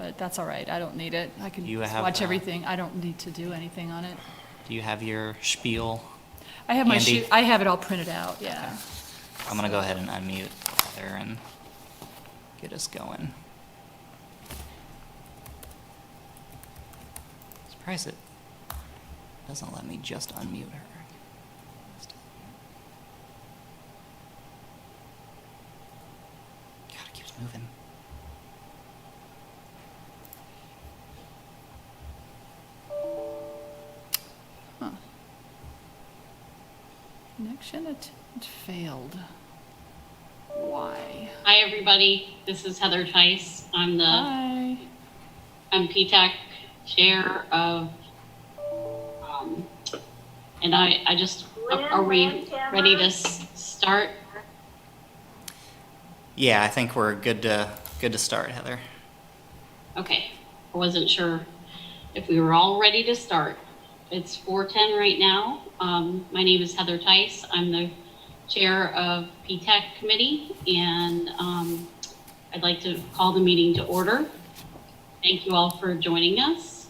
but that's all right. I don't need it. I can You just have, watch everything. I don't need to do anything on it. Do you have your spiel? I have handy? I have it all printed out, yeah. I'm going to go ahead and unmute Heather and get us going. Surprised it doesn't let me just unmute her. God, it keeps moving. Huh. Connection attempt failed. Why? Hi, everybody. This is Heather Tice. Hi. I'm PTAC chair of, and I just, are we ready to start? Yeah, I think we're good to start, Heather. Okay. I wasn't sure if we were all ready to start. It's 4:10 right now. My name is Heather Tice. I'm the chair of PTAC committee, and I'd like to call the meeting to order. Thank you all for joining us.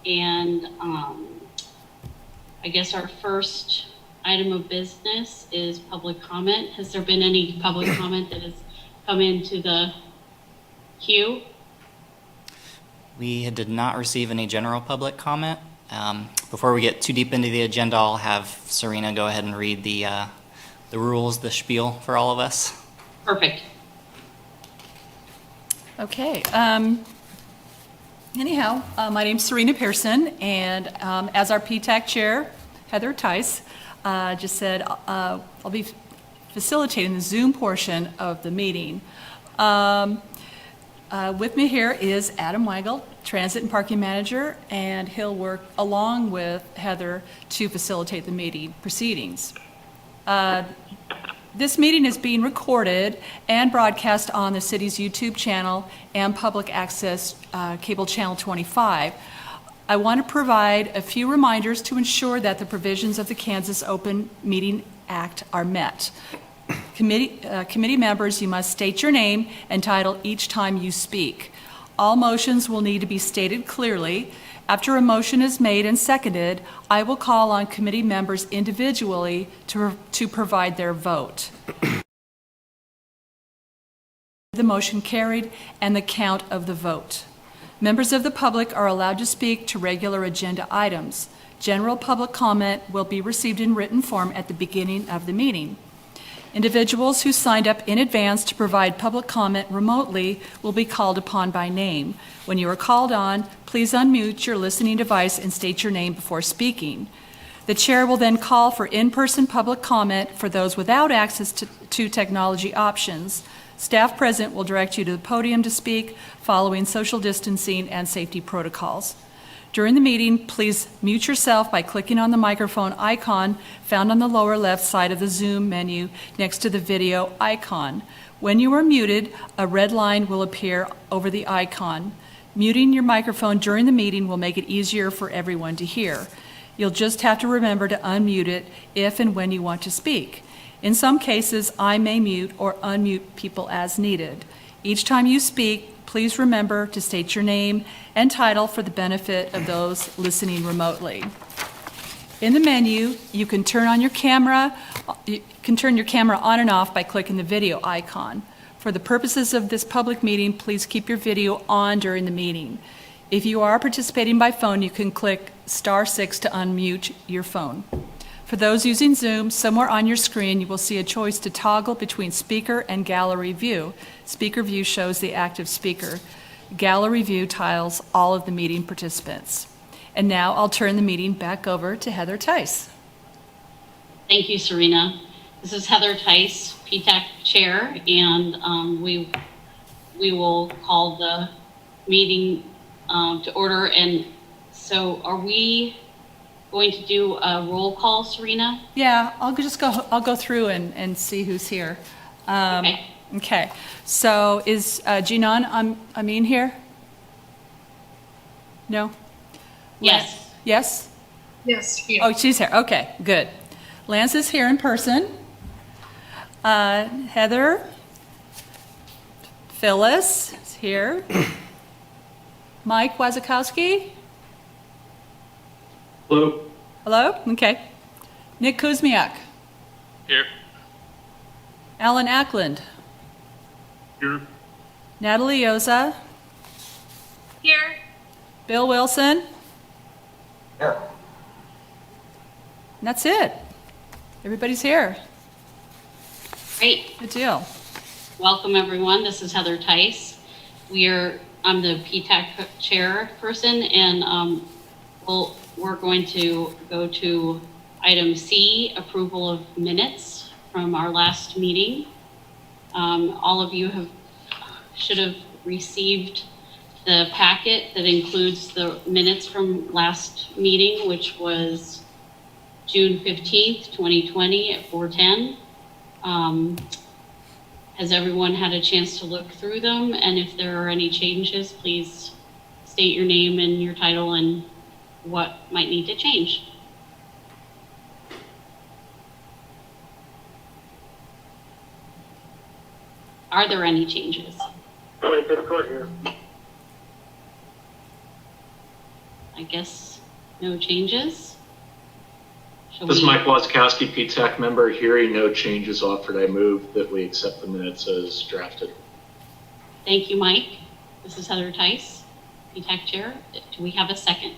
And I guess our first item of business is public comment. Has there been any public comment that has come into the queue? We did not receive any general public comment. Before we get too deep into the agenda, I'll have Serena go ahead and read the rules, the spiel for all of us. Perfect. Okay. Anyhow, my name's Serena Pearson, and as our PTAC chair, Heather Tice just said, I'll be facilitating the Zoom portion of the meeting. With me here is Adam Weigel, Transit and Parking Manager, and he'll work along with Heather to facilitate the meeting proceedings. This meeting is being recorded and broadcast on the city's YouTube channel and public access cable channel 25. I want to provide a few reminders to ensure that the provisions of the Kansas Open Meeting Act are met. Committee members, you must state your name and title each time you speak. All motions will need to be stated clearly. After a motion is made and seconded, I will call on committee members individually to provide their vote. The motion carried and the count of the vote. Members of the public are allowed to speak to regular agenda items. General public comment will be received in written form at the beginning of the meeting. Individuals who signed up in advance to provide public comment remotely will be called upon by name. When you are called on, please unmute your listening device and state your name before speaking. The chair will then call for in-person public comment for those without access to technology options. Staff present will direct you to the podium to speak, following social distancing and safety protocols. During the meeting, please mute yourself by clicking on the microphone icon found on the lower left side of the Zoom menu next to the video icon. When you are muted, a red line will appear over the icon. Muting your microphone during the meeting will make it easier for everyone to hear. You'll just have to remember to unmute it if and when you want to speak. In some cases, I may mute or unmute people as needed. Each time you speak, please remember to state your name and title for the benefit of those listening remotely. In the menu, you can turn your camera on and off by clicking the video icon. For the purposes of this public meeting, please keep your video on during the meeting. If you are participating by phone, you can click *6 to unmute your phone. For those using Zoom, somewhere on your screen you will see a choice to toggle between speaker and gallery view. Speaker view shows the active speaker. Gallery view tiles all of the meeting participants. And now I'll turn the meeting back over to Heather Tice. Thank you, Serena. This is Heather Tice, PTAC chair, and we will call the meeting to order. And so are we going to do a roll call, Serena? Yeah, I'll go through and see who's here. Okay. Okay, so is Jinan Amin here? No? Yes. Yes? Yes, here. Oh, she's here. Okay, good. Lance is here in person. Heather, Phyllis is here. Mike Wazakowski? Hello. Hello? Okay. Nick Kuzmiak? Here. Alan Ackland? Here. Natalie Yoza? Here. Bill Wilson? Here. And that's it. Everybody's here. Great. Good deal. Welcome, everyone. This is Heather Tice. I'm the PTAC chairperson, and we're going to go to item C, approval of minutes from our last meeting. All of you should have received the packet that includes the minutes from last meeting, which was June 15th, 2020 at 4:10. Has everyone had a chance to look through them? And if there are any changes, please state your name and your title and what might need to change. Are there any changes? I guess no changes. Shall This is we- Mike Wazakowski, PTAC member. Hearing no changes offered, I move that we accept the minutes as drafted. Thank you, Mike. This is Heather Tice, PTAC chair. Do we have a second?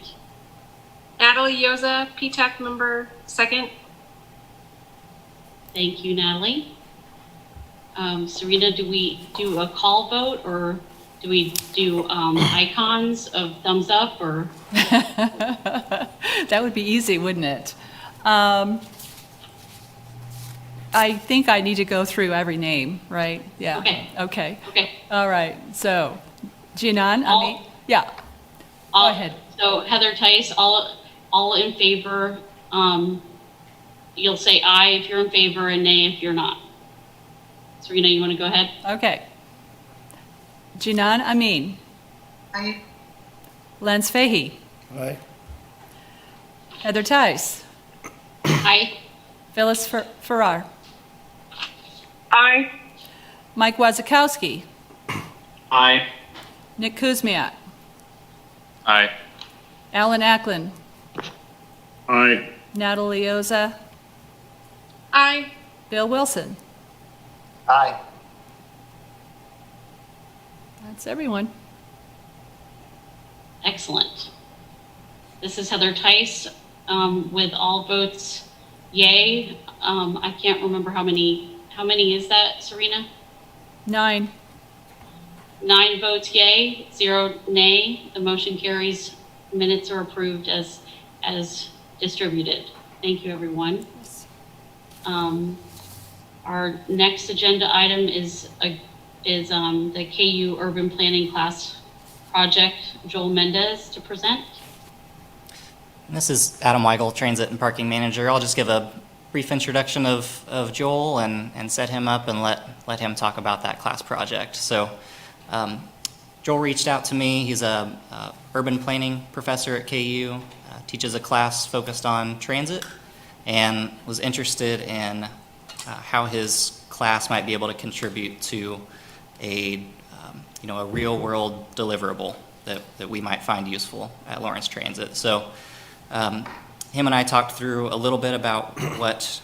Natalie Yoza, PTAC member, second. Thank you, Natalie. Serena, do we do a call vote, or do we do icons of thumbs up, or? That would be easy, wouldn't it? I think I need to go through every name, right? Yeah. Okay. Okay. Okay. All right. So, Jinan, yeah. Go All- ahead. So Heather Tice, all in favor, you'll say aye if you're in favor and nay if you're not. Serena, you want to go ahead? Okay. Jinan Amin. Aye. Lance Fahey. Aye. Heather Tice. Aye. Phyllis Farrar. Aye. Mike Wazakowski. Aye. Nick Kuzmiak. Aye. Alan Ackland. Aye. Natalie Oza. Aye. Bill Wilson. Aye. That's everyone. Excellent. This is Heather Tice, with all votes yay. I can't remember how many is that, Serena? 9. 9 votes yay, 0 nay. The motion carries. Minutes are approved as distributed. Thank you, everyone. Our next agenda item is the KU Urban Planning Class Project. Joel Mendez to present. This is Adam Weigel, Transit and Parking Manager. I'll just give a brief introduction of Joel and set him up and let him talk about that class project. So Joel reached out to me. He's a urban planning professor at KU, teaches a class focused on transit, and was interested in how his class might be able to contribute to a real world deliverable that we might find useful at Lawrence Transit. So him and I talked through a little bit about what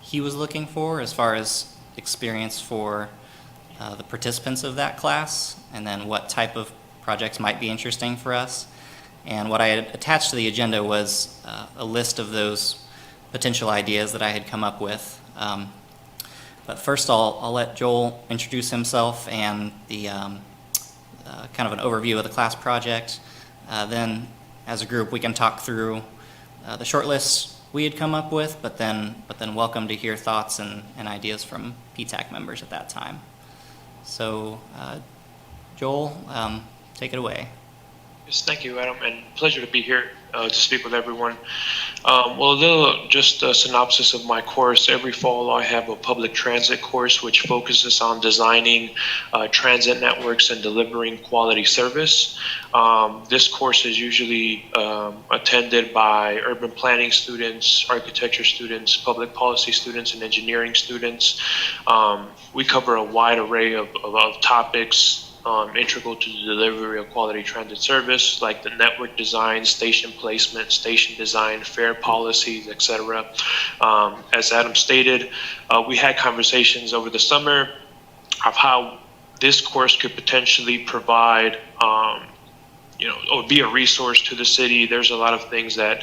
he was looking for as far as experience for the participants of that class, and then what type of projects might be interesting for us. And what I had attached to the agenda was a list of those potential ideas that I had come up with. But first I'll let Joel introduce himself and the kind of an overview of the class project. Then as a group we can talk through the short list we had come up with, but then welcome to hear thoughts and ideas from PTAC members at that time. So Joel, take it away. Yes, thank you, Adam, and pleasure to be here to speak with everyone. Well, a little just a synopsis of my course. Every fall I have a public transit course which focuses on designing transit networks and delivering quality service. This course is usually attended by urban planning students, architecture students, public policy students, and engineering students. We cover a wide array of topics integral to the delivery of quality transit service, like the network design, station placement, station design, fare policies, etc. As Adam stated, we had conversations over the summer of how this course could potentially provide, or be a resource to the city. There's a lot of things that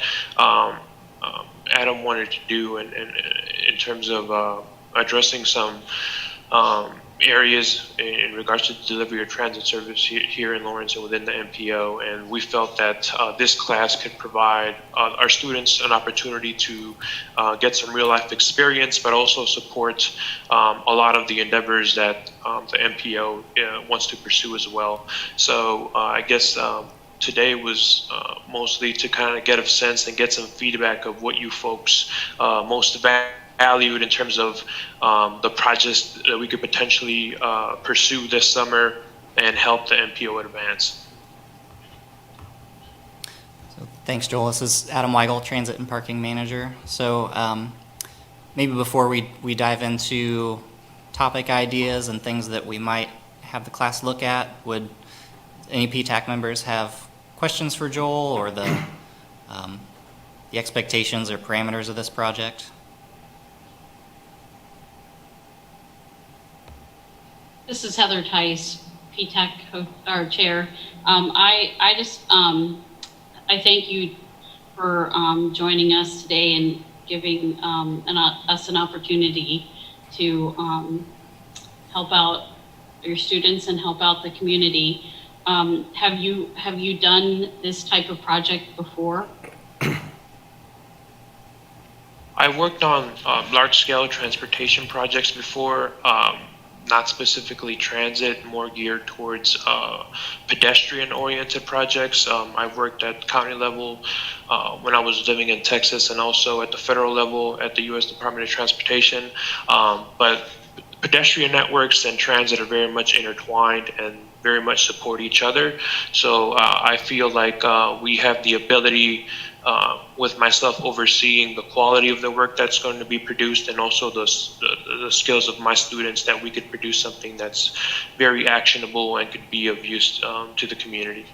Adam wanted to do in terms of addressing some areas in regards to the delivery of transit service here in Lawrence and within the MPO. And we felt that this class could provide our students an opportunity to get some real life experience, but also support a lot of the endeavors that the MPO wants to pursue as well. So I guess today was mostly to kind of get a sense and get some feedback of what you folks most valued in terms of the projects that we could potentially pursue this summer and help the MPO advance. So thanks, Joel. This is Adam Weigel, Transit and Parking Manager. So maybe before we dive into topic ideas and things that we might have the class look at, would any PTAC members have questions for Joel or the expectations or parameters of this project? This is Heather Tice, PTAC Chair. I thank you for joining us today and giving us an opportunity to help out your students and help out the community. Have you done this type of project before? I worked on large-scale transportation projects before. Not specifically transit, more geared towards pedestrian-oriented projects. I've worked at county level when I was living in Texas, and also at the federal level at the U.S. Department of Transportation. But pedestrian networks and transit are very much intertwined and very much support each other. So I feel like we have the ability, with myself overseeing the quality of the work that's going to be produced and also the skills of my students, that we could produce something that's very actionable and could be of use to the community.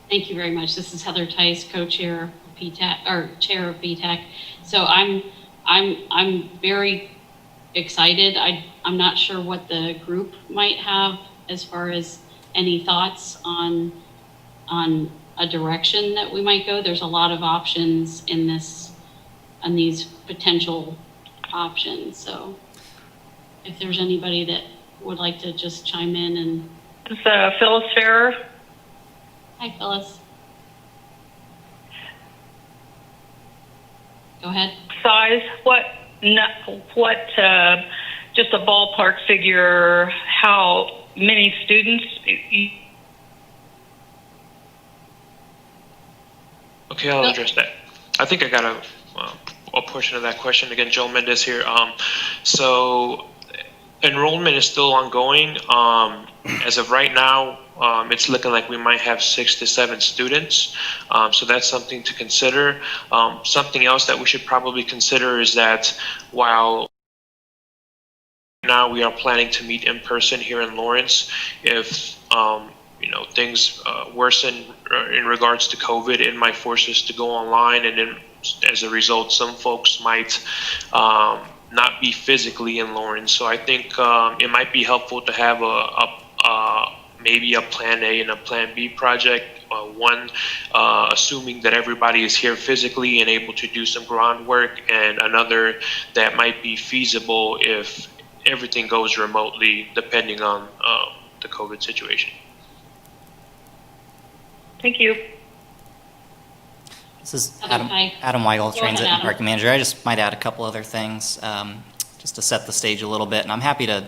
Thank you very much. This is Heather Tice, co-chair of PTAC, or chair of PTAC. So I'm very excited. I'm not sure what the group might have as far as any thoughts on a direction that we might go. There's a lot of options in these potential options. So if there's anybody that would like to just chime in and. This is Phyllis Farrer. Hi, Phyllis. Go ahead. Size, just a ballpark figure, how many students? Okay, I'll address that. I think I got a portion of that question. Again, Joel Mendez here. So enrollment is still ongoing. As of right now, it's looking like we might have 6 to 7 students. So that's something to consider. Something else that we should probably consider is that while now we are planning to meet in person here in Lawrence, if things worsen in regards to COVID, it might force us to go online, and then as a result, some folks might not be physically in Lawrence. So I think it might be helpful to have maybe a plan A and a plan B project. One, assuming that everybody is here physically and able to do some groundwork, and another that might be feasible if everything goes remotely, depending on the COVID situation. Thank you. This is Hi. Adam Weigel, Transit and Adam. Parking Manager. I just might add a couple other things just to set the stage a little bit, and I'm happy to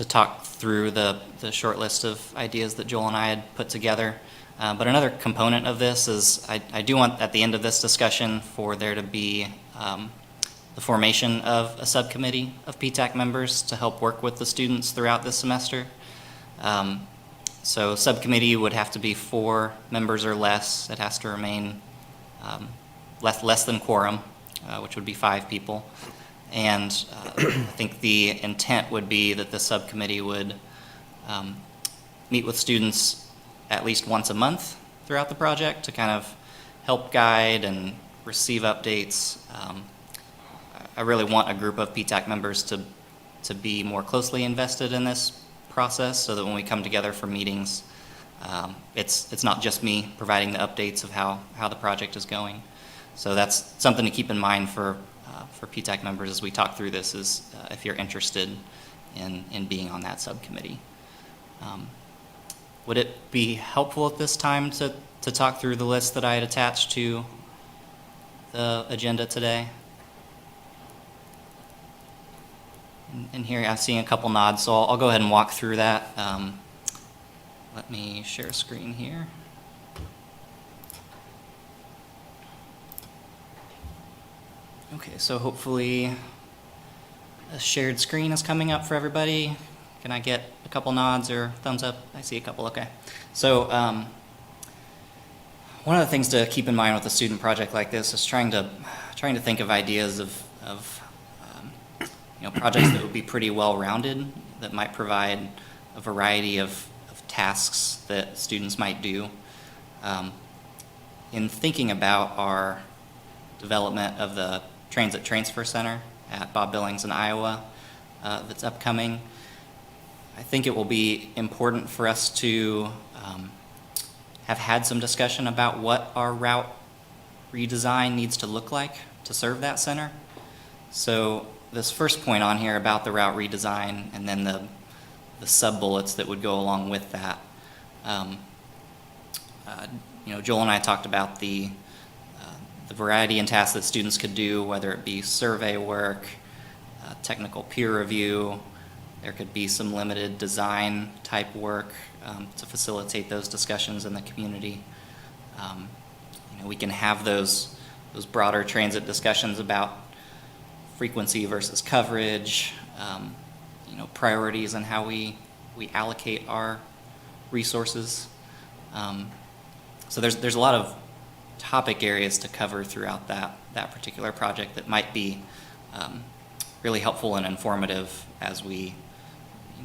talk through the short list of ideas that Joel and I had put together. But another component of this is I do want, at the end of this discussion, for there to be the formation of a subcommittee of PTAC members to help work with the students throughout this semester. So subcommittee would have to be 4 members or less. It has to remain less than quorum, which would be 5 people. And I think the intent would be that the subcommittee would meet with students at least once a month throughout the project to kind of help guide and receive updates. I really want a group of PTAC members to be more closely invested in this process so that when we come together for meetings, it's not just me providing the updates of how the project is going. So that's something to keep in mind for PTAC members as we talk through this, is if you're interested in being on that subcommittee. Would it be helpful at this time to talk through the list that I had attached to the agenda today? And here I'm seeing a couple nods, so I'll go ahead and walk through that. Let me share a screen here. Okay, so hopefully a shared screen is coming up for everybody. Can I get a couple nods or thumbs up? I see a couple, okay. So one of the things to keep in mind with a student project like this is trying to think of ideas of projects that would be pretty well-rounded, that might provide a variety of tasks that students might do. In thinking about our development of the Transit Transfer Center at Bob Billings in Iowa that's upcoming, I think it will be important for us to have had some discussion about what our route redesign needs to look like to serve that center. So this first point on here about the route redesign, and then the sub-bullets that would go along with that. Joel and I talked about the variety and tasks that students could do, whether it be survey work, technical peer review. There could be some limited design type work to facilitate those discussions in the community. We can have those broader transit discussions about frequency versus coverage, priorities and how we allocate our resources. So there's a lot of topic areas to cover throughout that particular project that might be really helpful and informative as we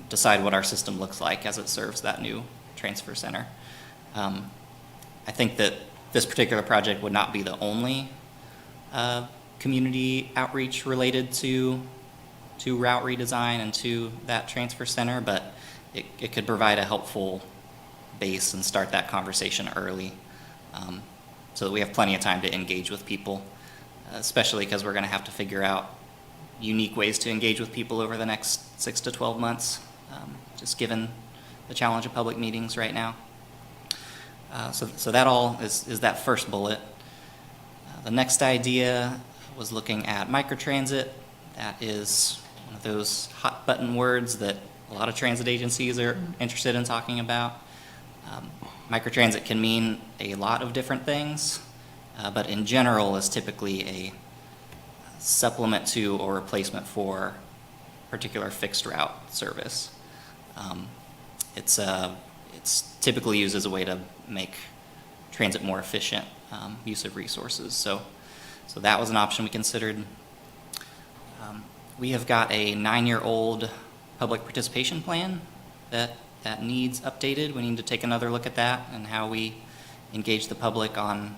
decide what our system looks like as it serves that new transfer center. I think that this particular project would not be the only community outreach related to route redesign and to that transfer center, but it could provide a helpful base and start that conversation early, so that we have plenty of time to engage with people, especially because we're going to have to figure out unique ways to engage with people over the next 6 to 12 months, just given the challenge of public meetings right now. So that all is that first bullet. The next idea was looking at microtransit. That is one of those hot button words that a lot of transit agencies are interested in talking about. Microtransit can mean a lot of different things, but in general is typically a supplement to or replacement for particular fixed route service. It's typically used as a way to make transit more efficient use of resources. So that was an option we considered. We have got a 9-year-old public participation plan that needs updated. We need to take another look at that and how we engage the public on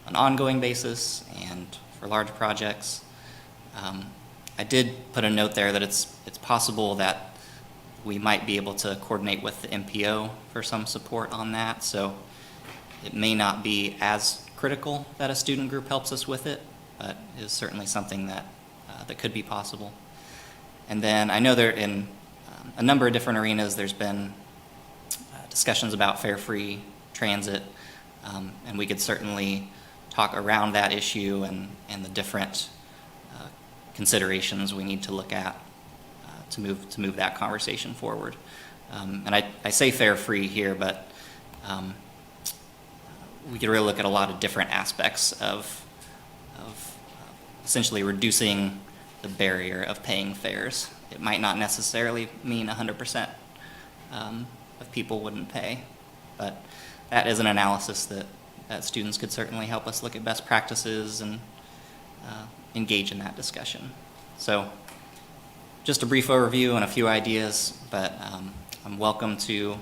an ongoing basis and for large projects. I did put a note there that it's possible that we might be able to coordinate with the MPO for some support on that. So it may not be as critical that a student group helps us with it, but is certainly something that could be possible. And then I know there in a number of different arenas there's been discussions about fare-free transit, and we could certainly talk around that issue and the different considerations we need to look at to move that conversation forward. And I say fare-free here, but we could really look at a lot of different aspects of essentially reducing the barrier of paying fares. It might not necessarily mean 100% of people wouldn't pay, but that is an analysis that students could certainly help us look at best practices and engage in that discussion. So just a brief overview and a few ideas, but I'm welcome to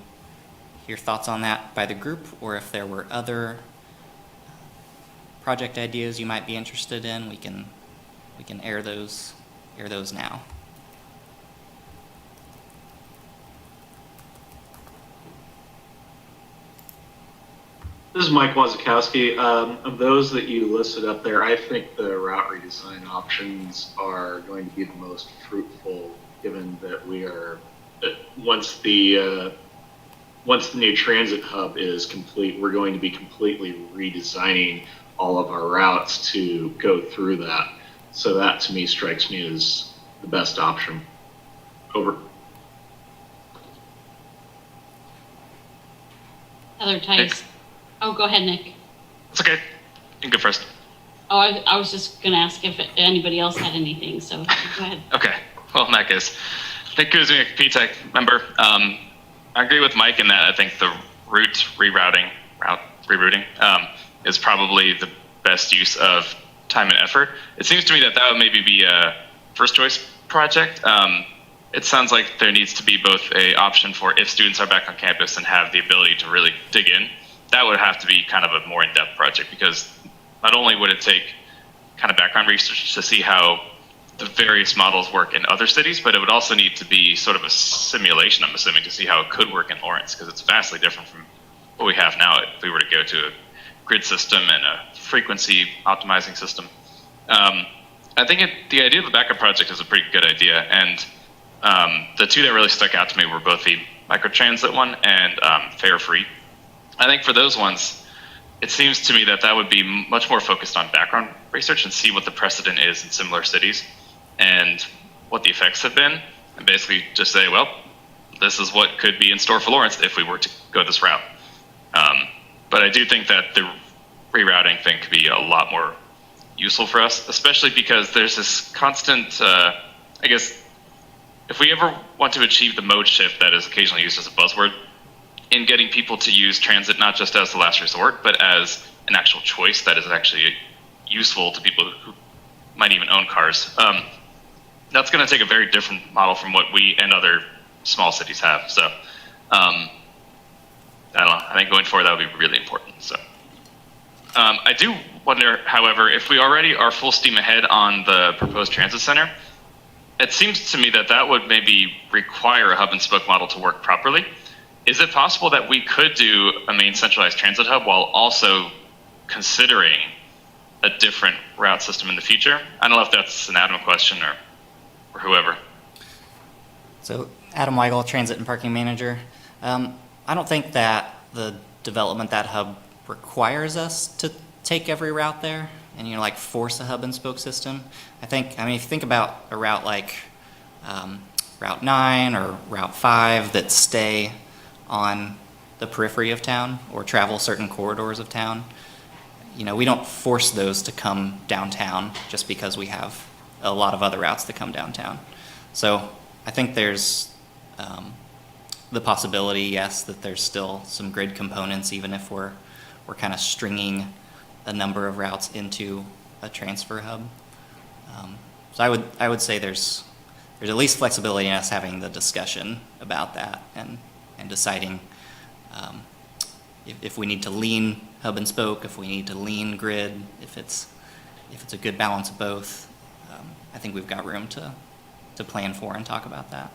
hear thoughts on that by the group, or if there were other project ideas you might be interested in, we can air those now. This is Mike Wazakowski. Of those that you listed up there, I think the route redesign options are going to be the most fruitful, given that once the new transit hub is complete, we're going to be completely redesigning all of our routes to go through that. So that, to me, strikes me as the best option. Over. Heather Tice. Oh, go ahead, Nick. It's okay. You can go first. Oh, I was just going to ask if anybody else had anything, so go ahead. Okay. Well, in that case, Nick Quisenberry, PTAC member. I agree with Mike in that I think the route rerouting is probably the best use of time and effort. It seems to me that would maybe be a first choice project. It sounds like there needs to be both a option for if students are back on campus and have the ability to really dig in. That would have to be kind of a more in-depth project, because not only would it take kind of background research to see how the various models work in other cities, but it would also need to be sort of a simulation, I'm assuming, to see how it could work in Lawrence, because it's vastly different from what we have now if we were to go to a grid system and a frequency optimizing system. I think the idea of a backup project is a pretty good idea, and the two that really stuck out to me were both the microtransit one and fare free. I think for those ones, it seems to me that would be much more focused on background research and see what the precedent is in similar cities and what the effects have been, and basically just say, well, this is what could be in store for Lawrence if we were to go this route. But I do think that the rerouting thing could be a lot more useful for us, especially because there's this constant, I guess, if we ever want to achieve the mode shift that is occasionally used as a buzzword, in getting people to use transit not just as the last resort, but as an actual choice that is actually useful to people who might even own cars. That's going to take a very different model from what we and other small cities have. So I don't know. I think going forward, that would be really important. So I do wonder, however, if we already are full steam ahead on the proposed transit center, it seems to me that would maybe require a hub and spoke model to work properly. Is it possible that we could do a main centralized transit hub while also considering a different route system in the future? I don't know if that's an Adam question or whoever. So Adam Weigel, Transit and Parking Manager. I don't think that the development that hub requires us to take every route there and like force a hub and spoke system. I mean, if you think about a route like Route 9 or Route 5 that stay on the periphery of town or travel certain corridors of town, we don't force those to come downtown just because we have a lot of other routes that come downtown. So I think there's the possibility, yes, that there's still some grid components, even if we're kind of stringing a number of routes into a transfer hub. So I would say there's at least flexibility in us having the discussion about that and deciding if we need to lean hub and spoke, if we need to lean grid, if it's a good balance of both. I think we've got room to plan for and talk about that.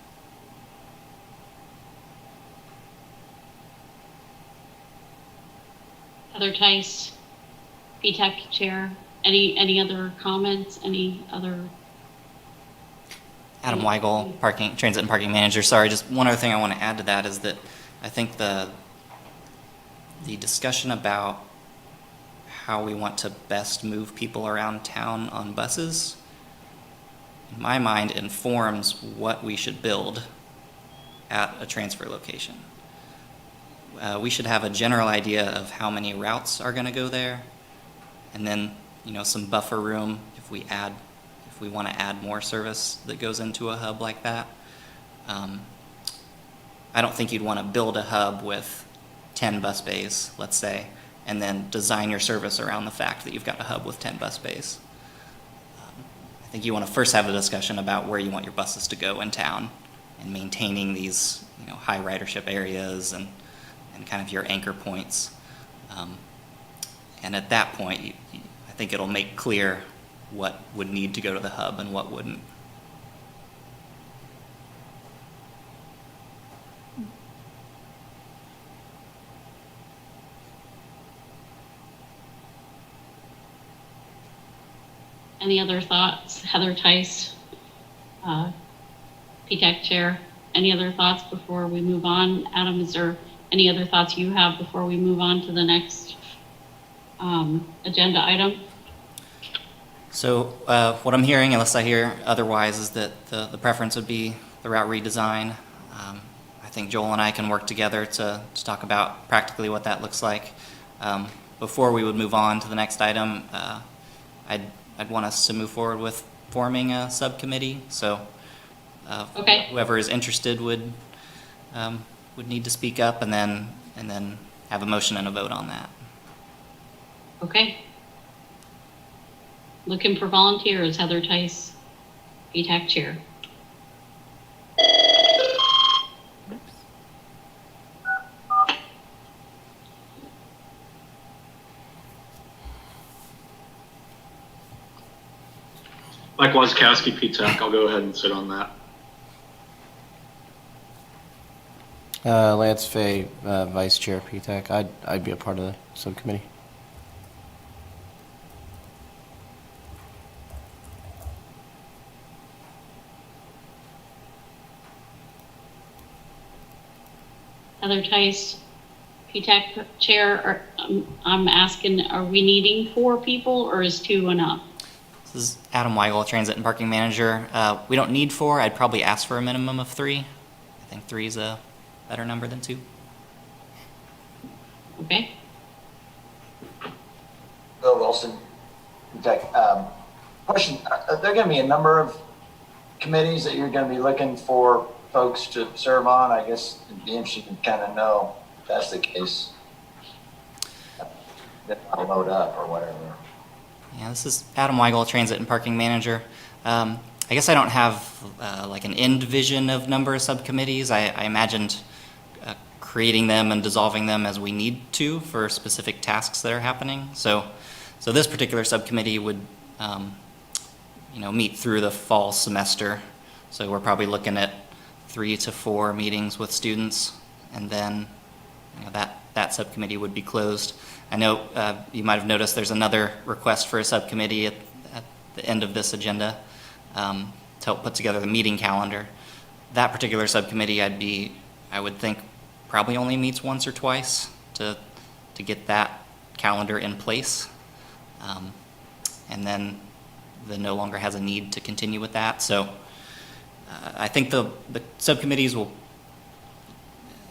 Heather Tice, PTAC Chair. Any other comments? Any other? Adam Weigel, Transit and Parking Manager. Sorry, just one other thing I want to add to that is that I think the discussion about how we want to best move people around town on buses, in my mind, informs what we should build at a transfer location. We should have a general idea of how many routes are going to go there, and then some buffer room if we want to add more service that goes into a hub like that. I don't think you'd want to build a hub with 10 bus bays, let's say, and then design your service around the fact that you've got a hub with 10 bus bays. I I think you want to first have a discussion about where you want your buses to go in town and maintaining these, high ridership areas and kind of your anchor points. And at that point, I think it'll make clear what would need to go to the hub and what wouldn't. Any other thoughts? Heather Tice, PTAC Chair, any other thoughts before we move on? Adam, is there any other thoughts you have before we move on to the next agenda item? So what I'm hearing, unless I hear otherwise, is that the preference would be the route redesign. I think Joel and I can work together to talk about practically what that looks like. Before we would move on to the next item, I'd want us to move forward with forming a subcommittee. So Okay. whoever is interested would need to speak up and then have a motion and a vote on that. Okay. Looking for volunteers, Heather Tice, PTAC Chair. Mike Wazakowski, PTAC. I'll go ahead and sit on that. Lance Fay, Vice Chair PTAC. I'd be a part of the subcommittee. Heather Tice, PTAC Chair, I'm asking, are we needing 4 people or is 2 enough? This is Adam Weigel, Transit and Parking Manager. We don't need 4. I'd probably ask for a minimum of 3. I think 3 is a better number than 2. Okay. Bill Wilson, PTAC. Question, are there going to be a number of committees that you're going to be looking for folks to serve on? I guess it'd be interesting to kind of know if that's the case. Then I'll load up or whatever. Yeah, this is Adam Weigel, Transit and Parking Manager. I guess I don't have like an end vision of number of subcommittees. I imagined creating them and dissolving them as we need to for specific tasks that are happening. So this particular subcommittee would, meet through the fall semester. So we're probably looking at 3 to 4 meetings with students, and then that subcommittee would be closed. I know you might have noticed there's another request for a subcommittee at the end of this agenda to help put together the meeting calendar. That particular subcommittee, I would think, probably only meets once or twice to get that calendar in place, and then no longer has a need to continue with that. So I think the subcommittees will,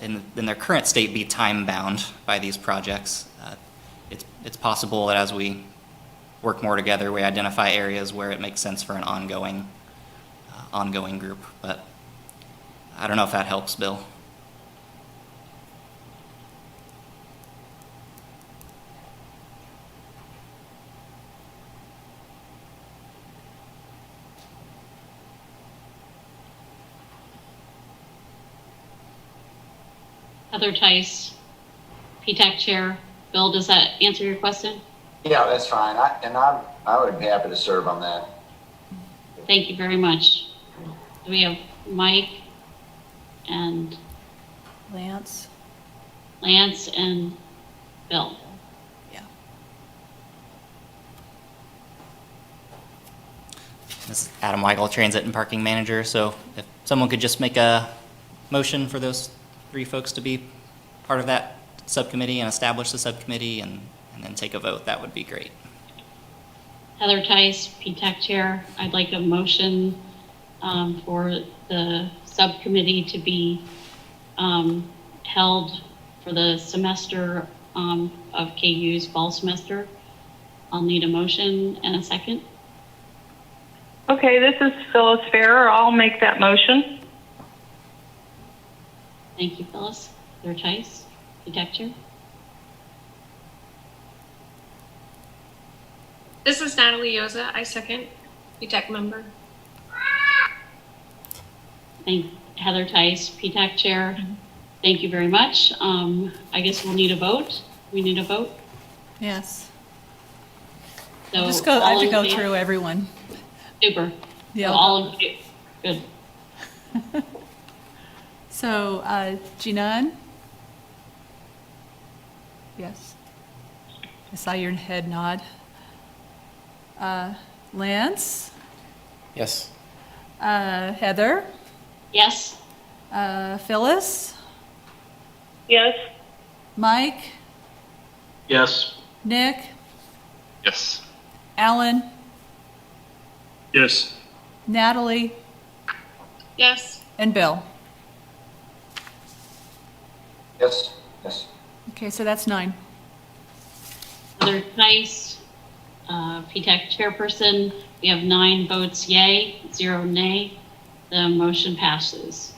in their current state, be time-bound by these projects. It's possible that as we work more together, we identify areas where it makes sense for an ongoing group. But I don't know if that helps, Bill. Heather Tice, PTAC Chair. Bill, does that answer your question? Yeah, that's fine. I would be happy to serve on that. Thank you very much. We have Mike and Lance? Lance and Bill. Yeah. This is Adam Weigel, Transit and Parking Manager. So if someone could just make a motion for those 3 folks to be part of that subcommittee and establish the subcommittee and then take a vote, that would be great. Heather Tice, PTAC Chair. I'd like a motion for the subcommittee to be held for the semester of KU's fall semester. I'll need a motion and a second. Okay, this is Phyllis Farrer. I'll make that motion. Thank you, Phyllis. Heather Tice, PTAC Chair. This is Natalie Yoza. I second. PTAC member. Thank Heather Tice, PTAC Chair. Thank you very much. I guess we'll need a vote. We need a vote. Yes. So I have all to in go favor? through everyone. Super. Yeah. So all in favor? Good. So, Jinan? Yes. I saw your head nod. Lance? Yes. Heather? Yes? Phyllis? Yes. Mike? Yes. Nick? Yes. Alan? Yes. Natalie? Yes. And Bill? Yes, yes. Okay, so that's 9. Heather Tice, PTAC Chairperson. We have 9 votes yay, 0 nay. The motion passes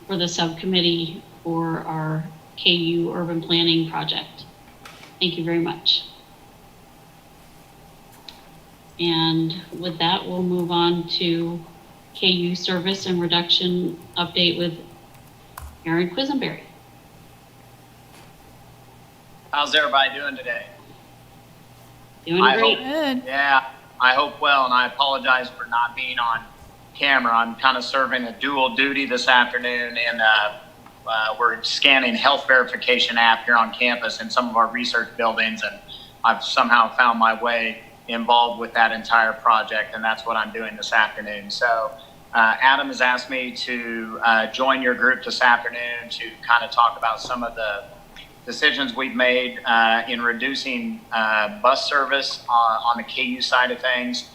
for the subcommittee for our KU urban planning project. Thank you very much. And with that, we'll move on to KU service and reduction update with Aaron Quisenberry. How's everybody doing today? Doing I great. hope- Good. Yeah, I hope well, and I apologize for not being on camera. I'm kind of serving a dual duty this afternoon, and we're scanning health verification app here on campus in some of our research buildings, and I've somehow found my way involved with that entire project, and that's what I'm doing this afternoon. So Adam has asked me to join your group this afternoon to kind of talk about some of the decisions we've made in reducing bus service on the KU side of things.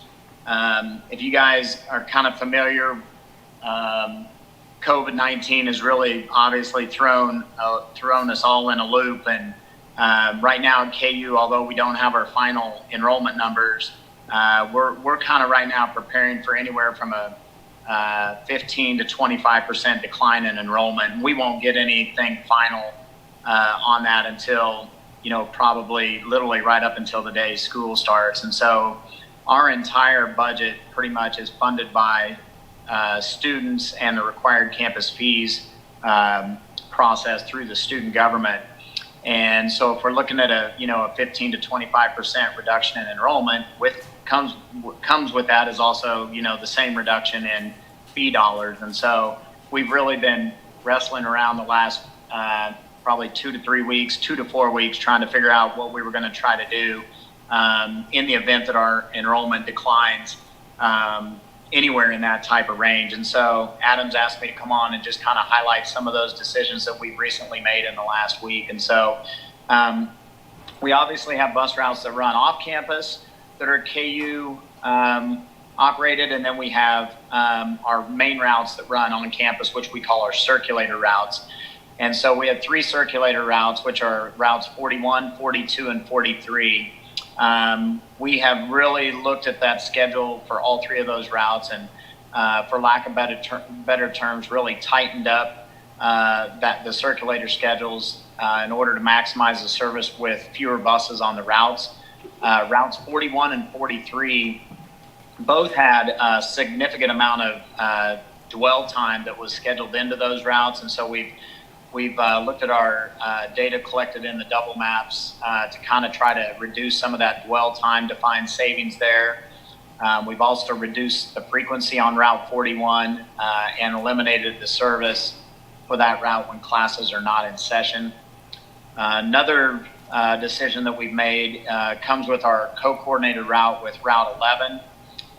If you guys are kind of familiar, COVID-19 has really obviously thrown us all in a loop. And right now in KU, although we don't have our final enrollment numbers, we're kind of right now preparing for anywhere from a 15 to 25% decline in enrollment. And we won't get anything final on that until, probably literally right up until the day school starts. And so our entire budget pretty much is funded by students and the required campus fees process through the student government. And so if we're looking at a 15 to 25% reduction in enrollment, comes with that is also, the same reduction in fee dollars. And so we've really been wrestling around the last probably 2 to 4 weeks, trying to figure out what we were going to try to do in the event that our enrollment declines anywhere in that type of range. And so Adam's asked me to come on and just kind of highlight some of those decisions that we've recently made in the last week. And so we obviously have bus routes that run off campus that are KU operated, and then we have our main routes that run on campus, which we call our circulator routes. And so we have 3 circulator routes, which are routes 41, 42, and 43. We have really looked at that schedule for all 3 of those routes, and for lack of better terms, really tightened up the circulator schedules in order to maximize the service with fewer buses on the routes. Routes 41 and 43 both had a significant amount of dwell time that was scheduled into those routes, and so we've looked at our data collected in the double maps to kind of try to reduce some of that dwell time to find savings there. We've also reduced the frequency on Route 41 and eliminated the service for that route when classes are not in session. Another decision that we've made comes with our co-coordinated route with Route 11,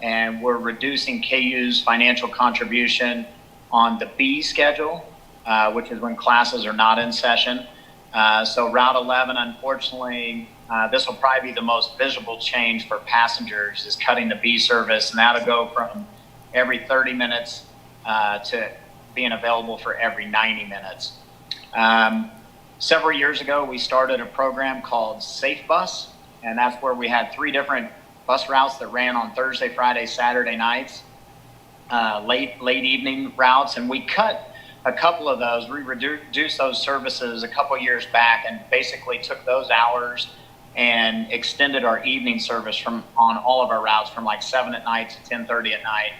and we're reducing KU's financial contribution on the B schedule, which is when classes are not in session. So Route 11, unfortunately, this will probably be the most visible change for passengers, is cutting the B service, and that'll go from every 30 minutes to being available for every 90 minutes. Several years ago, we started a program called Safe Bus, and that's where we had 3 different bus routes that ran on Thursday, Friday, Saturday nights, late evening routes, and we cut a couple of those. We reduced those services a couple years back and basically took those hours and extended our evening service on all of our routes from like 7 at night to 10:30 at night.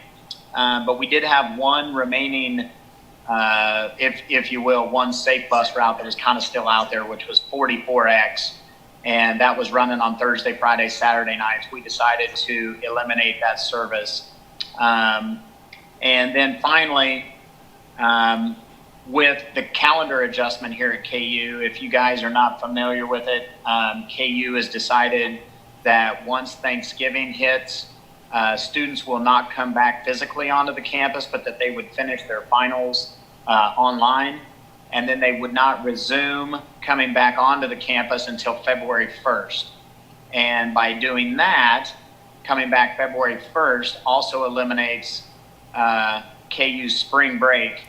But we did have one remaining, if you will, one safe bus route that was kind of still out there, which was 44X. And that was running on Thursday, Friday, Saturday nights. We decided to eliminate that service. And then finally, with the calendar adjustment here at KU, if you guys are not familiar with it, KU has decided that once Thanksgiving hits, students will not come back physically onto the campus, but that they would finish their finals online, and then they would not resume coming back onto the campus until February 1st. And by doing that, coming back February 1st also eliminates KU's spring break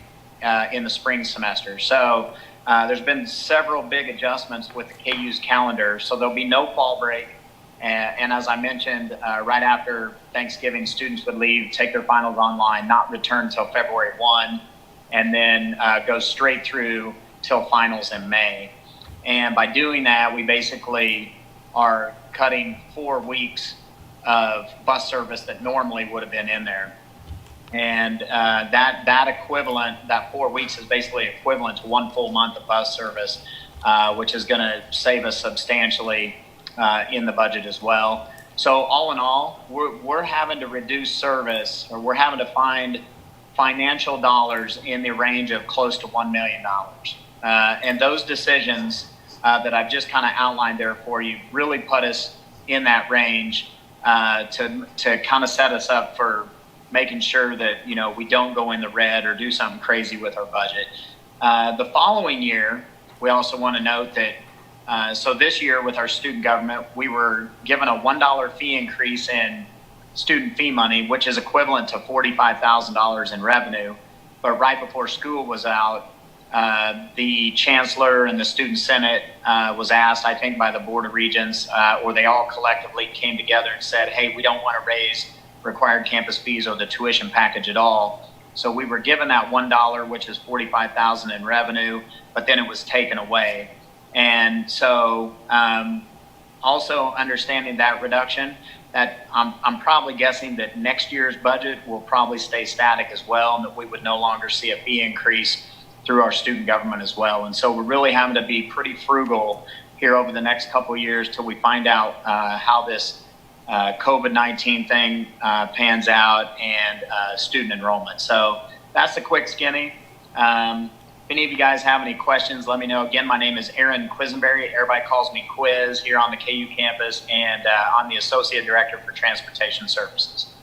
in the spring semester. So there's been several big adjustments with the KU's calendar. So there'll be no fall break. And as I mentioned, right after Thanksgiving, students would leave, take their finals online, not return until February 1, and then go straight through till finals in May. And by doing that, we basically are cutting 4 weeks of bus service that normally would have been in there. And that equivalent, that 4 weeks is basically equivalent to 1 full month of bus service, which is going to save us substantially in the budget as well. So all in all, we're having to reduce service, or we're having to find financial dollars in the range of close to $1 million. And those decisions that I've just kind of outlined there for you really put us in that range to kind of set us up for making sure that, you know, we don't go in the red or do something crazy with our budget. The following year, we also want to note that, so this year with our student government, we were given a $1 fee increase in student fee money, which is equivalent to $45,000 in revenue. But right before school was out, the chancellor and the student senate was asked, I think by the Board of Regents, or they all collectively came together and said, hey, we don't want to raise required campus fees or the tuition package at all. So we were given that $1, which is $45,000 in revenue, but then it was taken away. And so also understanding that reduction, that I'm probably guessing that next year's budget will probably stay static as well, and that we would no longer see a fee increase through our student government as well. And so we're really having to be pretty frugal here over the next couple of years till we find out how this COVID-19 thing pans out and student enrollment. So that's the quick skinny. If any of you guys have any questions, let me know. Again, my name is Aaron Quisenberry. Everybody calls me Quiz here on the KU campus, and I'm the Associate Director for Transportation Services.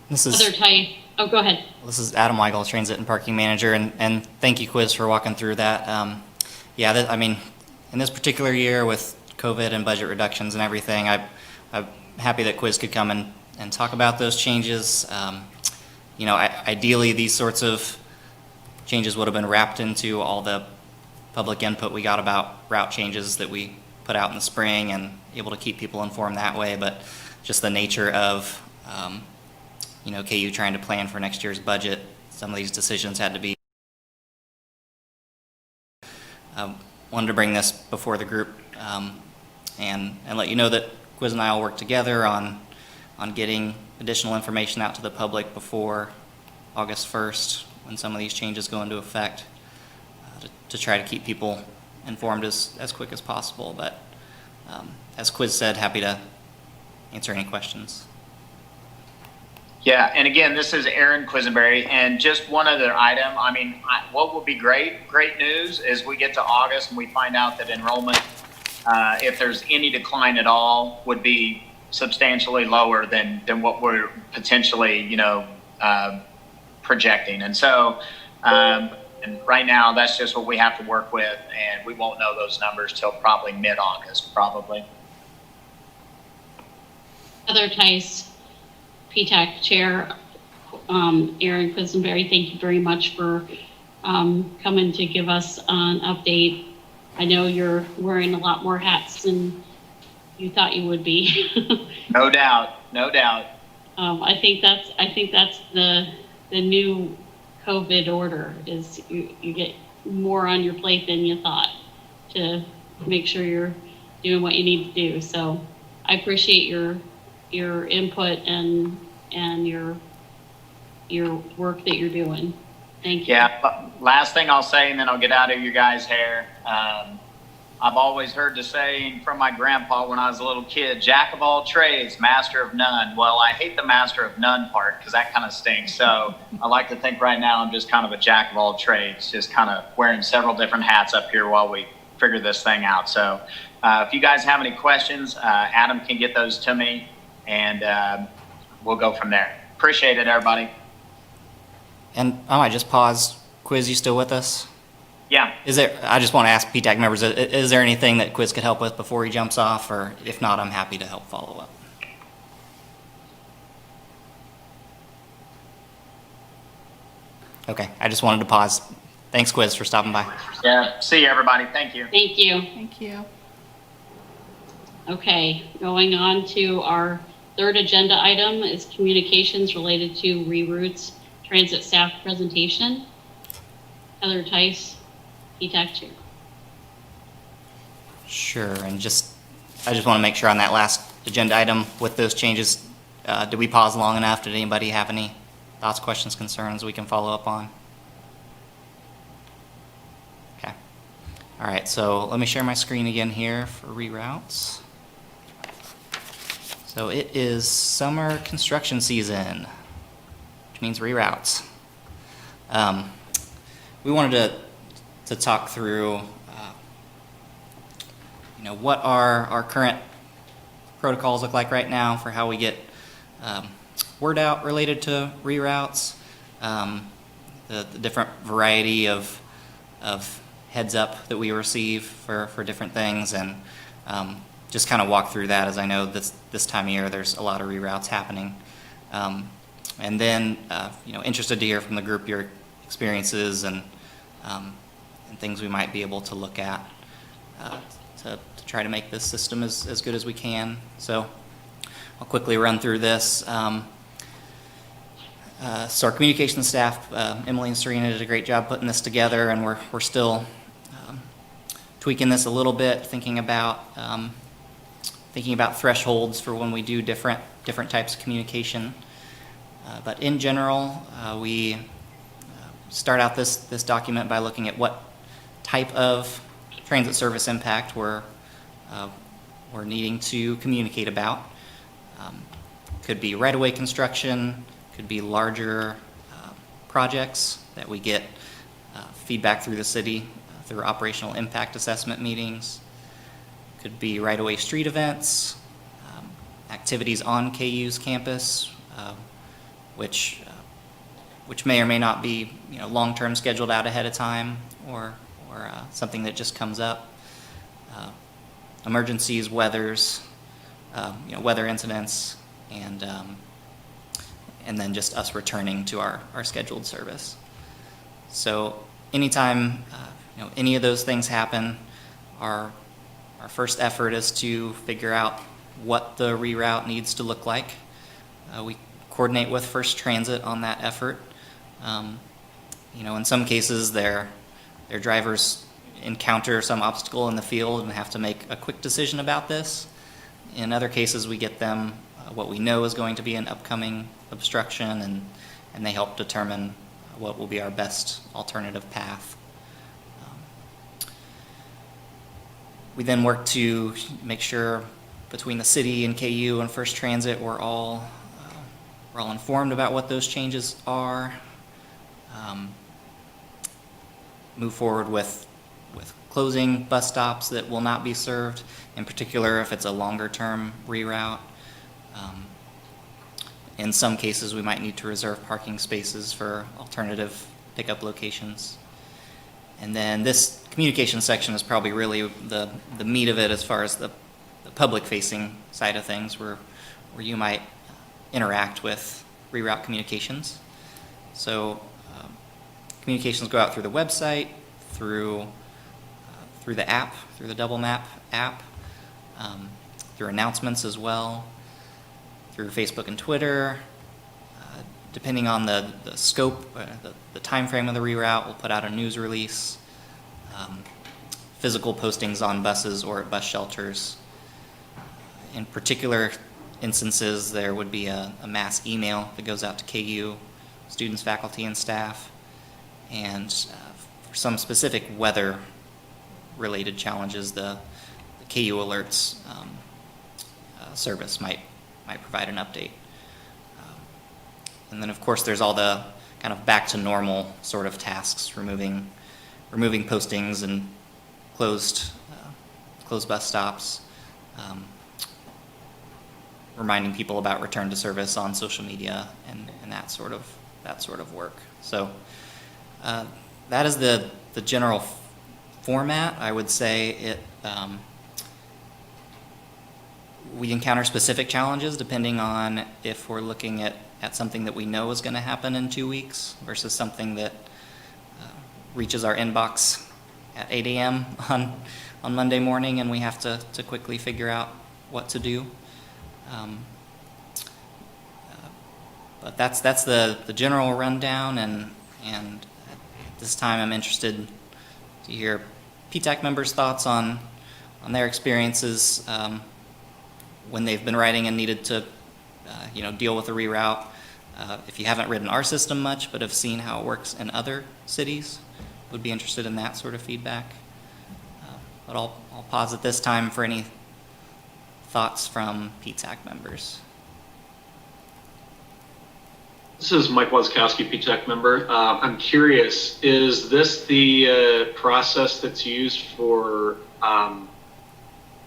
This is Other type. Oh, go ahead. This is Adam Weigel, Transit and Parking Manager, and thank you, Quiz, for walking through that. I mean, in this particular year with COVID and budget reductions and everything, I'm happy that Quiz could come and talk about those changes. You know, ideally, these sorts of changes would have been wrapped into all the public input we got about route changes that we put out in the spring, and able to keep people informed that way. But just the nature of you know, KU trying to plan for next year's budget, some of these decisions had to be. Wanted to bring this before the group and let you know that Quiz and I will work together on getting additional information out to the public before August 1st, when some of these changes go into effect, to try to keep people informed as quick as possible. But as Quiz said, happy to answer any questions. Yeah, and again, this is Aaron Quisenberry, and just one other item. I mean, what will be great news is we get to August and we find out that enrollment, if there's any decline at all, would be substantially lower than what we're potentially, you know, projecting. And so, and right now, that's just what we have to work with, and we won't know those numbers till probably mid-August, probably. Heather Tice, PTAC Chair, Aaron Quisenberry, thank you very much for coming to give us an update. I know you're wearing a lot more hats than you thought you would be. No doubt, no doubt. I think that's the new COVID order, is you get more on your plate than you thought. to make sure you're doing what you need to do. So I appreciate your input and your work that you're doing. Thank you. Yeah, but last thing I'll say, and then I'll get out of you guys' hair. I've always heard the saying from my grandpa when I was a little kid, jack of all trades, master of none. Well, I hate the master of none part because that kind of stinks. So I like to think right now I'm just kind of a jack of all trades, just kind of wearing several different hats up here while we figure this thing out. So if you guys have any questions, Adam can get those to me, and we'll go from there. Appreciate it, everybody. And I might just pause. Quiz, you still with us? Yeah. I just want to ask PTAC members, is there anything that Quiz could help with before he jumps off? Or if not, I'm happy to help follow up. Okay, I just wanted to pause. Thanks, Quiz, for stopping by. Yeah. See you, everybody. Thank you. Thank you. Thank you. Okay, going on to our third agenda item is communications related to reroutes transit staff presentation. Heather Tice, PTAC Chair. Sure, and I just want to make sure on that last agenda item with those changes, did we pause long enough? Did anybody have any thoughts, questions, concerns we can follow up on? Okay. All right, so let me share my screen again here for reroutes. So it is summer construction season, which means reroutes. We wanted to talk through what our current protocols look like right now for how we get word out related to reroutes, the different variety of heads up that we receive for different things, and just kind of walk through that, as I know this time of year there's a lot of reroutes happening. And then interested to hear from the group your experiences and things we might be able to look at to try to make this system as good as we can. So I'll quickly run through this. So our communications staff, Emily and Serena, did a great job putting this together, and we're still tweaking this a little bit, thinking about thresholds for when we do different types of communication. But in general, we start out this document by looking at what type of transit service impact we're needing to communicate about. Could be right-of-way construction, could be larger projects that we get feedback through the city through operational impact assessment meetings. Could be right-of-way street events, activities on KU's campus, which may or may not be long-term scheduled out ahead of time, or something that just comes up. Emergencies, weathers, weather incidents, and then just us returning to our scheduled service. So anytime any of those things happen, our first effort is to figure out what the reroute needs to look like. We coordinate with First Transit on that effort. In some cases, their drivers encounter some obstacle in the field and have to make a quick decision about this. In other cases, we get them what we know is going to be an upcoming obstruction, and they help determine what will be our best alternative path. We then work to make sure between the city and KU and First Transit we're all informed about what those changes are. Move forward with closing bus stops that will not be served, in particular if it's a longer term reroute. In some cases, we might need to reserve parking spaces for alternative pickup locations. And then this communication section is probably really the meat of it as far as the public-facing side of things, where you might interact with reroute communications. So communications go out through the website, through the app, through the Double Map app, through announcements as well, through Facebook and Twitter. Depending on the scope, the time frame of the reroute, we'll put out a news release. physical postings on buses or at bus shelters. In particular instances, there would be a mass email that goes out to KU students, faculty, and staff. And for some specific weather-related challenges, the KU Alerts service might provide an update. And then, of course, there's all the kind of back to normal sort of tasks, removing postings and closed bus stops, reminding people about return to service on social media and that sort of work. So that is the general format. I would say it. We encounter specific challenges depending on if we're looking at something that we know is going to happen in 2 weeks versus something that reaches our inbox at 8 a.m. on Monday morning, and we have to quickly figure out what to do. But that's the general rundown, and at this time I'm interested to hear PTAC members' thoughts on their experiences when they've been writing and needed to deal with a reroute. If you haven't written our system much but have seen how it works in other cities, would be interested in that sort of feedback. But I'll pause at this time for any thoughts from PTAC members. This is Mike Wazkowski, PTAC member. I'm curious, is this the process that's used for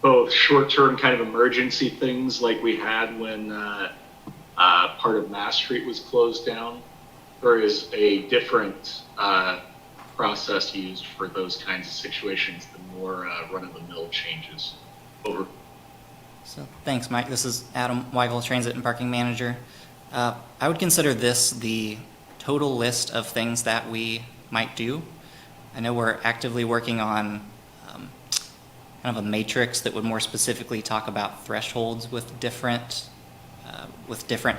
both short-term kind of emergency things like we had when part of Mass Street was closed down, or is a different process used for those kinds of situations, the more run-of-the-mill changes? Over. So thanks, Mike. This is Adam Weigel, Transit and Parking Manager. I would consider this the total list of things that we might do. I know we're actively working on kind of a matrix that would more specifically talk about thresholds with different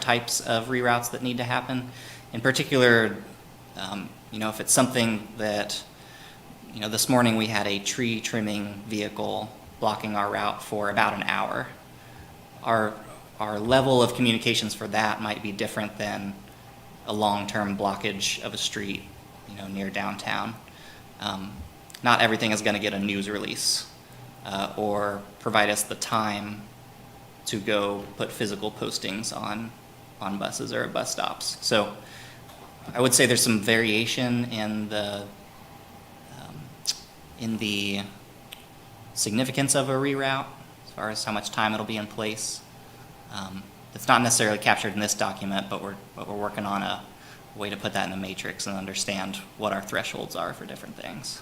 types of reroutes that need to happen. In particular, if it's something that, this morning we had a tree trimming vehicle blocking our route for about an hour. Our level of communications for that might be different than a long-term blockage of a street, near downtown. Not everything is going to get a news release or provide us the time to go put physical postings on buses or at bus stops. So I would say there's some variation in the significance of a reroute as far as how much time it'll be in place. It's not necessarily captured in this document, but we're working on a way to put that in the matrix and understand what our thresholds are for different things.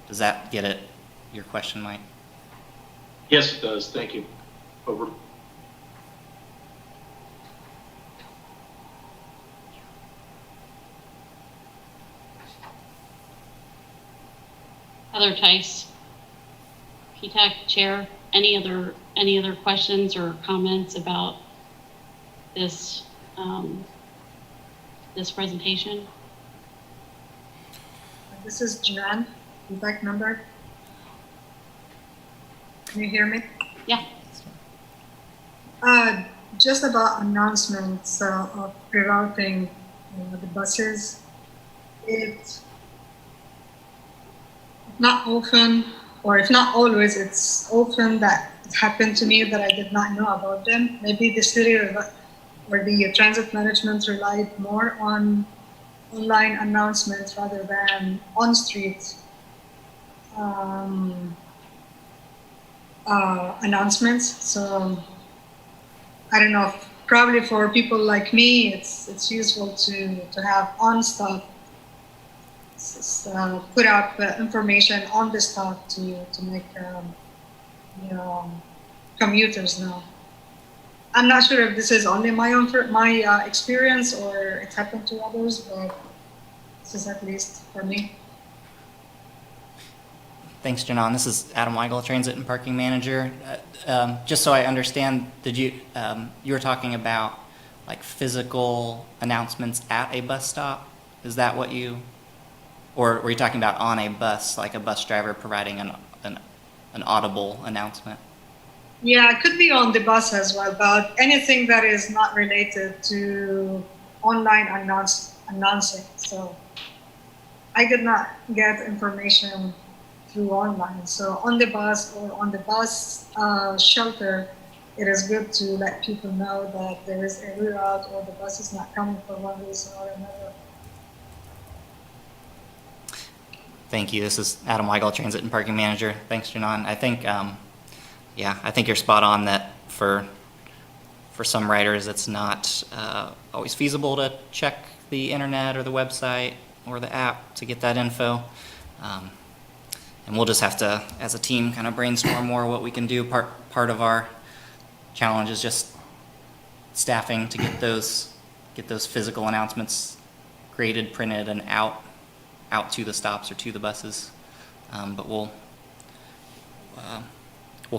Does that get at your question, Mike? Yes, it does. Thank you. Over. Heather Tice, PTAC Chair. Any other questions or comments about this this presentation? This is Jan, PTAC member. Can you hear me? Yeah. Just about announcements of rerouting the buses. It's not often, or if not always, it's often that it happened to me that I did not know about them. Maybe the city or the transit management relied more on online announcements rather than on-street announcements. So I don't know, probably for people like me, it's useful to have on-stop put up information on the stop to make commuters know. I'm not sure if this is only my experience or it happened to others, but this is at least for me. Thanks, Janan. This is Adam Weigel, Transit and Parking Manager. Just so I understand, you were talking about like physical announcements at a bus stop? Is that what you Or were you talking about on a bus, like a bus driver providing an audible announcement? Yeah, it could be on the bus as well, but anything that is not related to online announcing. So I did not get information through online. So on the bus or on the bus shelter, it is good to let people know that there is a reroute or the bus is not coming for one reason or another. Thank you. This is Adam Weigel, Transit and Parking Manager. Thanks, Janan. I think, I think you're spot on that for some riders, it's not always feasible to check the internet or the website or the app to get that info. And we'll just have to, as a team, kind of brainstorm more what we can do. Part of our challenge is just staffing to get those physical announcements graded, printed, and out to the stops or to the buses. But we'll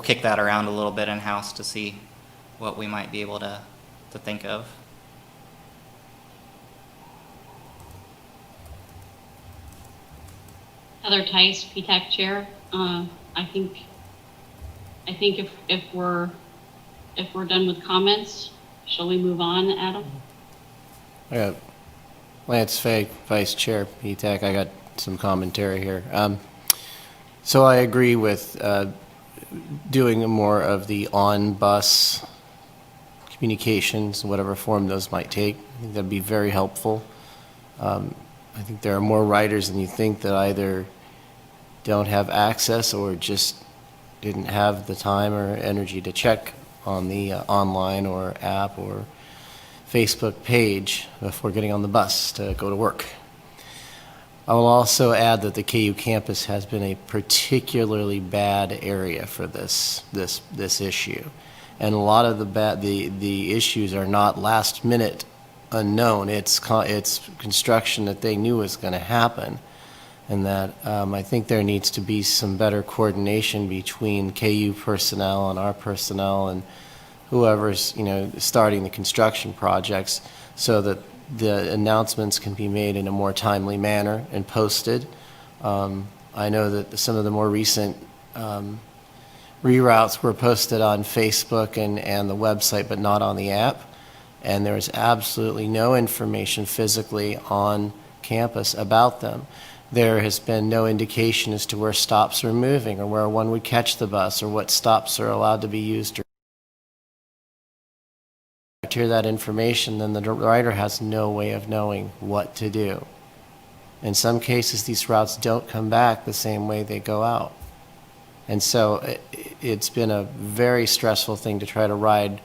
kick that around a little bit in-house to see what we might be able to think of. Heather Tice, PTAC Chair. I think if we're done with comments, shall we move on, Adam? I got Lance Fay, Vice Chair, PTAC. I got some commentary here. So I agree with doing more of the on-bus communications, whatever form those might take. I think that'd be very helpful. I think there are more riders than you think that either don't have access or just didn't have the time or energy to check on the online or app or Facebook page before getting on the bus to go to work. I will also add that the KU campus has been a particularly bad area for this issue, and a lot of the issues are not last minute unknown. It's construction that they knew was going to happen, and that I think there needs to be some better coordination between KU personnel and our personnel and whoever's starting the construction projects, so that the announcements can be made in a more timely manner and posted. I know that some of the more recent reroutes were posted on Facebook and the website, but not on the app. And there is absolutely no information physically on campus about them. There has been no indication as to where stops are moving or where one would catch the bus or what stops are allowed to be used. Hear that information, then the rider has no way of knowing what to do. In some cases, these routes don't come back the same way they go out. And so it's been a very stressful thing to try to ride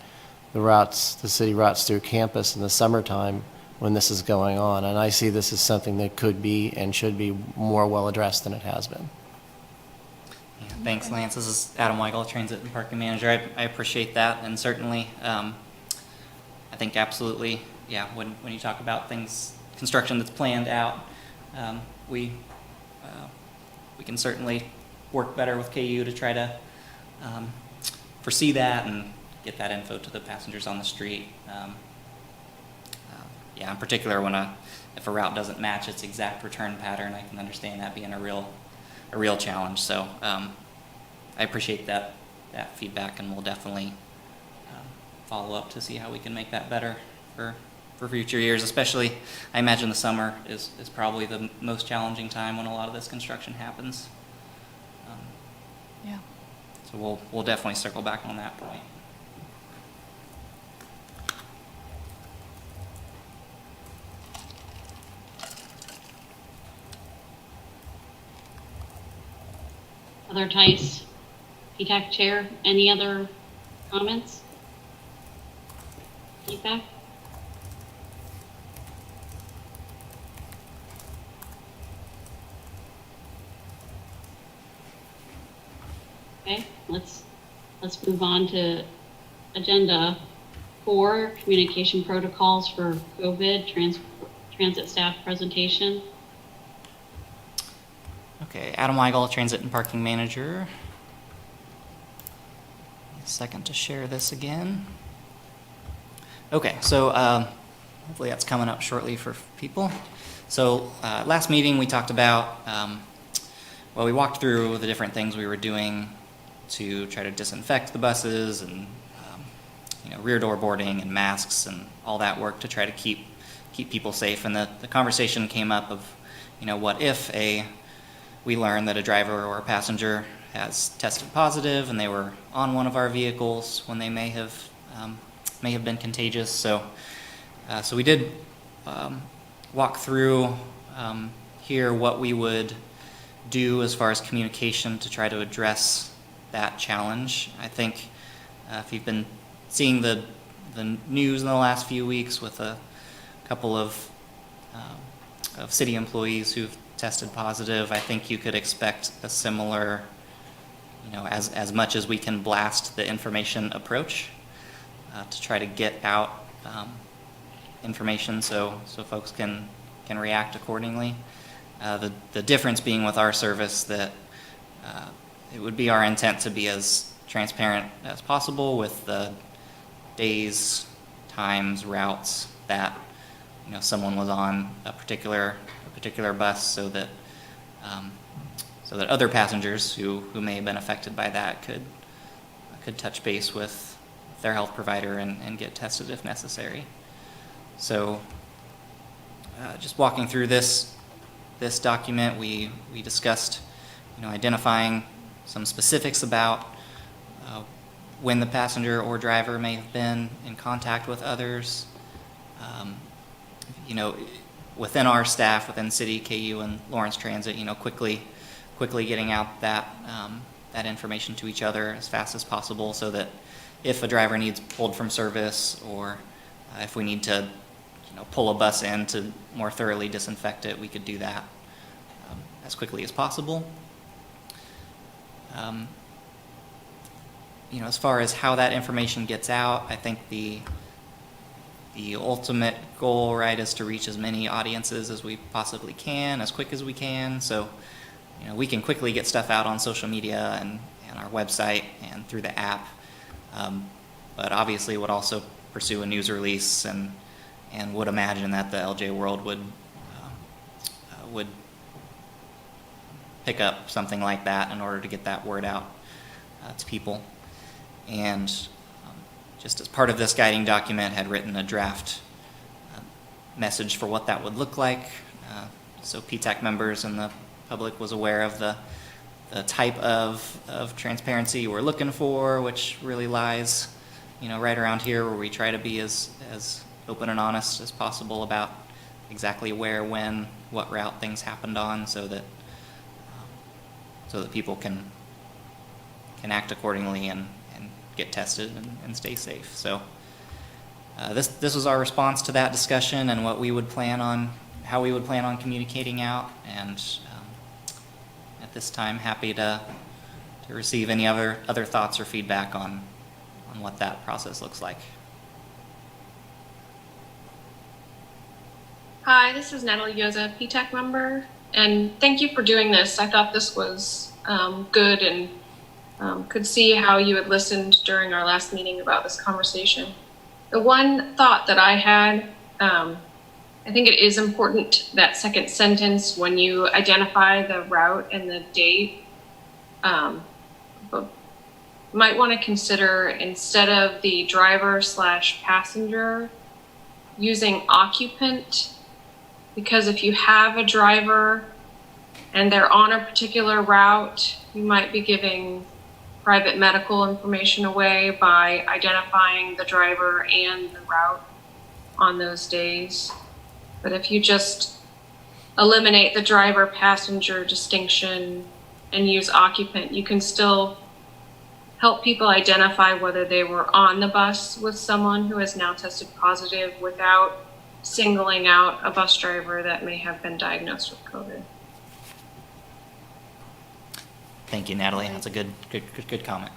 the city routes through campus in the summertime when this is going on. And I see this as something that could be and should be more well addressed than it has been. Yeah, thanks, Lance. This is Adam Weigel, Transit and Parking Manager. I appreciate that, and certainly I think absolutely, yeah, when you talk about things, construction that's planned out, we can certainly work better with KU to try to foresee that and get that info to the passengers on the street. Yeah, in particular, if a route doesn't match its exact return pattern, I can understand that being a real challenge. So I appreciate that feedback, and we'll definitely follow up to see how we can make that better for future years. Especially, I imagine the summer is probably the most challenging time when a lot of this construction happens. Yeah. So we'll definitely circle back on that point. Heather Tice, PTAC Chair. Any other comments? Feedback? Okay, let's move on to agenda 4, communication protocols for COVID transit staff presentation. Okay, Adam Weigel, Transit and Parking Manager. A second to share this again. Okay, so hopefully that's coming up shortly for people. So last meeting we talked about, well, we walked through the different things we were doing to try to disinfect the buses and rear door boarding and masks and all that work to try to keep people safe. And the conversation came up of, what if we learn that a driver or a passenger has tested positive and they were on one of our vehicles when they may have been contagious. So we did walk through here what we would do as far as communication to try to address that challenge. I think if you've been seeing the news in the last few weeks with a couple of city employees who've tested positive, I think you could expect a similar, as much as we can blast the information approach to try to get out information so folks can react accordingly. The difference being with our service that it would be our intent to be as transparent as possible with the days, times, routes that someone was on a particular bus, so that other passengers who may have been affected by that could touch base with their health provider and get tested if necessary. So just walking through this document, we discussed identifying some specifics about when the passenger or driver may have been in contact with others. Within our staff, within City, KU, and Lawrence Transit, quickly getting out that information to each other as fast as possible, so that if a driver needs pulled from service, or if we need to pull a bus in to more thoroughly disinfect it, we could do that as quickly as possible. As far as how that information gets out, I think the ultimate goal, right, is to reach as many audiences as we possibly can, as quick as we can. So, we can quickly get stuff out on social media and our website and through the app. But obviously would also pursue a news release and would imagine that the LJ World would pick up something like that in order to get that word out to people. And just as part of this guiding document, had written a draft message for what that would look like. So PTAC members and the public was aware of the type of transparency we're looking for, which really lies, right around here, where we try to be as open and honest as possible about exactly where, when, what route things happened on, so that people can act accordingly and get tested and stay safe. So this was our response to that discussion and what we would plan on, how we would plan on communicating out. And at this time, happy to receive any other thoughts or feedback on what that process looks like. Hi, this is Natalie Yoza, PTAC member, and thank you for doing this. I thought this was good, and could see how you had listened during our last meeting about this conversation. The one thought that I had, I think it is important, that second sentence, when you identify the route and the date, but might want to consider, instead of the driver/passenger, using occupant. Because if you have a driver and they're on a particular route, you might be giving private medical information away by identifying the driver and the route on those days. But if you just eliminate the driver-passenger distinction and use occupant, you can still help people identify whether they were on the bus with someone who has now tested positive without singling out a bus driver that may have been diagnosed with COVID. Thank you, Natalie. That's a good comment.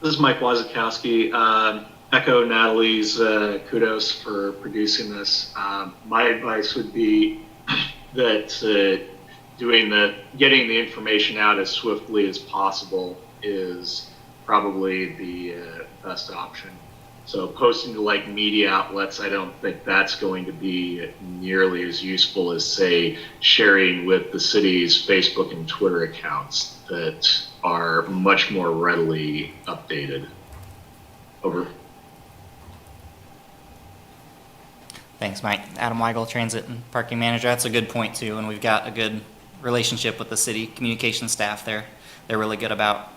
This is Mike Wazakowski. Echo Natalie's kudos for producing this. My advice would be that getting the information out as swiftly as possible is probably the best option. So posting to like media outlets, I don't think that's going to be nearly as useful as, say, sharing with the city's Facebook and Twitter accounts that are much more readily updated. Over. Thanks, Mike. Adam Weigel, Transit and Parking Manager. That's a good point too, and we've got a good relationship with the city communication staff there. They're really good about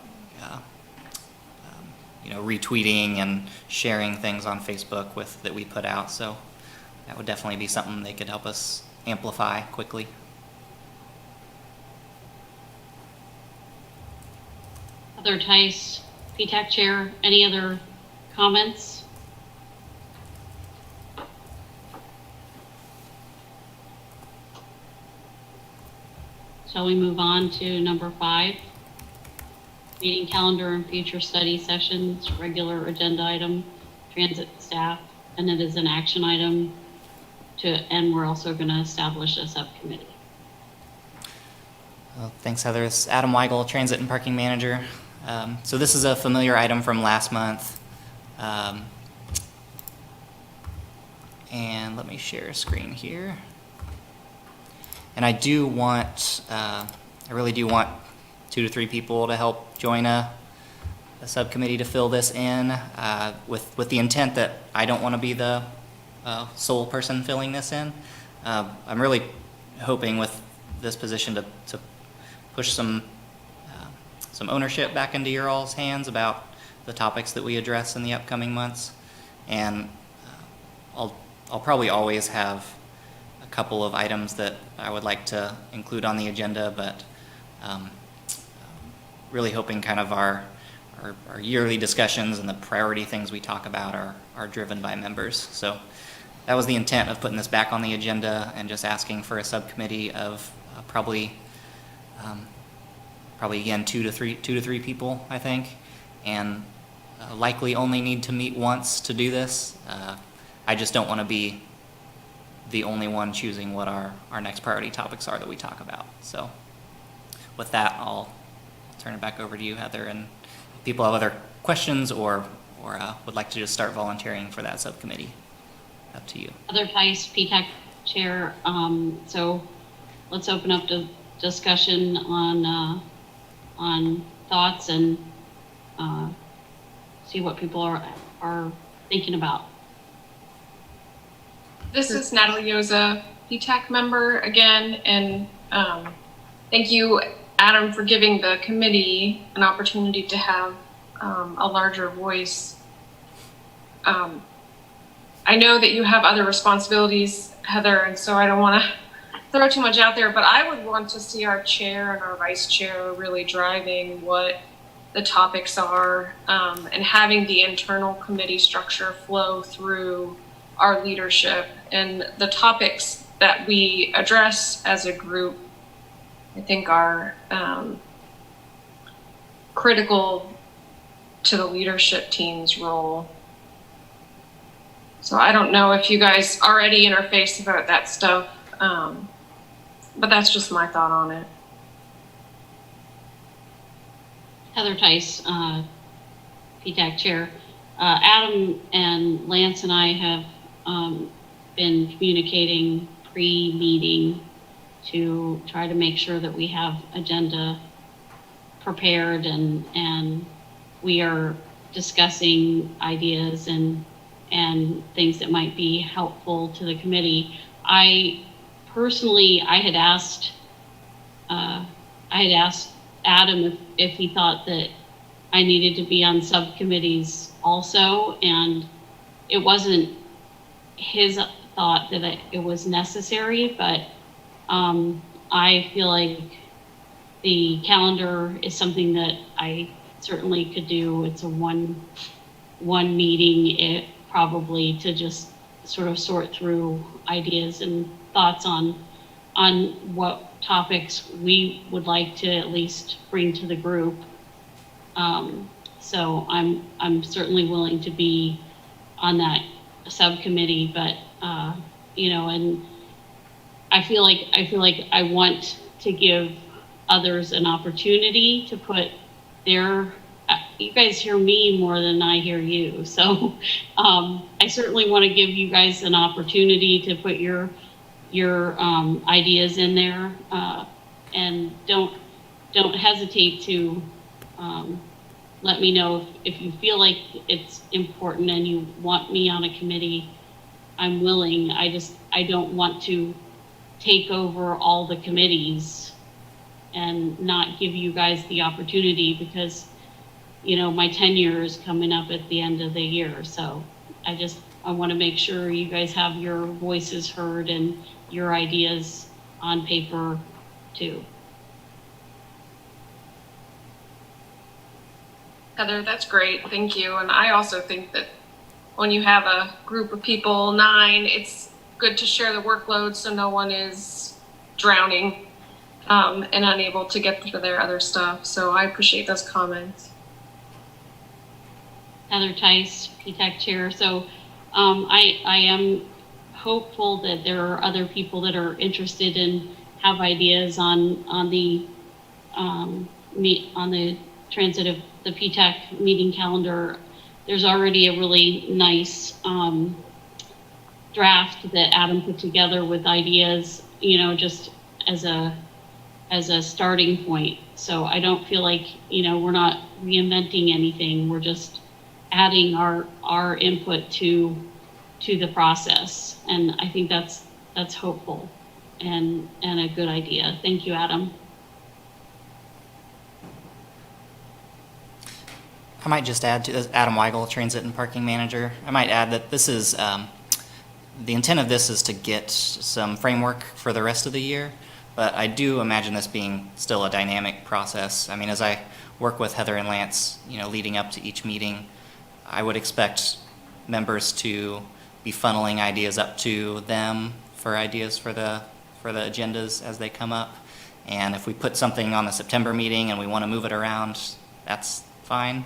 retweeting and sharing things on Facebook that we put out. So that would definitely be something they could help us amplify quickly. Heather Tice, PTAC Chair, any other comments? Shall we move on to number 5? Meeting calendar and future study sessions, regular agenda item, transit staff, and it is an action item and we're also going to establish a subcommittee. Thanks, Heather. It's Adam Weigel, Transit and Parking Manager. So this is a familiar item from last month. And let me share a screen here. And I really do want 2 to 3 people to help join a subcommittee to fill this in, with the intent that I don't want to be the sole person filling this in. I'm really hoping with this position to push some ownership back into your all's hands about the topics that we address in the upcoming months. And I'll probably always have a couple of items that I would like to include on the agenda, but really hoping kind of our yearly discussions and the priority things we talk about are driven by members. So that was the intent of putting this back on the agenda and just asking for a subcommittee of probably again 2 to 3 people, I think, and likely only need to meet once to do this. I just don't want to be the only one choosing what our next priority topics are that we talk about. So with that, I'll turn it back over to you, Heather, and if people have other questions or would like to just start volunteering for that subcommittee, up to you. Heather Tice, PTAC Chair. So let's open up the discussion on thoughts and see what people are thinking about. This is Natalie Yoza, PTAC member again, and thank you, Adam, for giving the committee an opportunity to have a larger voice. I know that you have other responsibilities, Heather, and so I don't want to throw too much out there, but I would want to see our chair and our vice chair really driving what the topics are, and having the internal committee structure flow through our leadership and the topics that we address as a group. I think are critical to the leadership team's role. So I don't know if you guys already interface about that stuff, but that's just my thought on it. Heather Tice, PTAC Chair. Adam and Lance and I have been communicating pre-meeting to try to make sure that we have agenda prepared and we are discussing ideas and things that might be helpful to the committee. I had asked Adam if he thought that I needed to be on subcommittees also, and it wasn't his thought that it was necessary, but I feel like the calendar is something that I certainly could do. It's a one meeting, probably, to just sort of sort through ideas and thoughts on what topics we would like to at least bring to the group. So I'm certainly willing to be on that subcommittee, but and I feel like I want to give others an opportunity to put their you guys hear me more than I hear you. So I certainly want to give you guys an opportunity to put your ideas in there, and don't hesitate to let me know if you feel like it's important and you want me on a committee. I'm willing. I don't want to take over all the committees and not give you guys the opportunity, because my tenure is coming up at the end of the year. So I want to make sure you guys have your voices heard and your ideas on paper too. Heather, that's great. Thank you. And I also think that when you have a group of people, 9, it's good to share the workload so no one is drowning and unable to get to their other stuff. So I appreciate those comments. Heather Tice, PTAC chair. So I am hopeful that there are other people that are interested and have ideas on the transit of the PTAC meeting calendar. There's already a really nice draft that Adam put together with ideas, just as a starting point. So I don't feel like, we're not reinventing anything. We're just adding our input to the process. And I think that's hopeful and a good idea. Thank you, Adam. I might just add to Adam Weigel, Transit and Parking Manager. I might add that this is, the intent of this is to get some framework for the rest of the year, but I do imagine this being still a dynamic process. I mean, as I work with Heather and Lance, leading up to each meeting, I would expect members to be funneling ideas up to them for ideas for the agendas as they come up. And if we put something on the September meeting and we want to move it around, that's fine.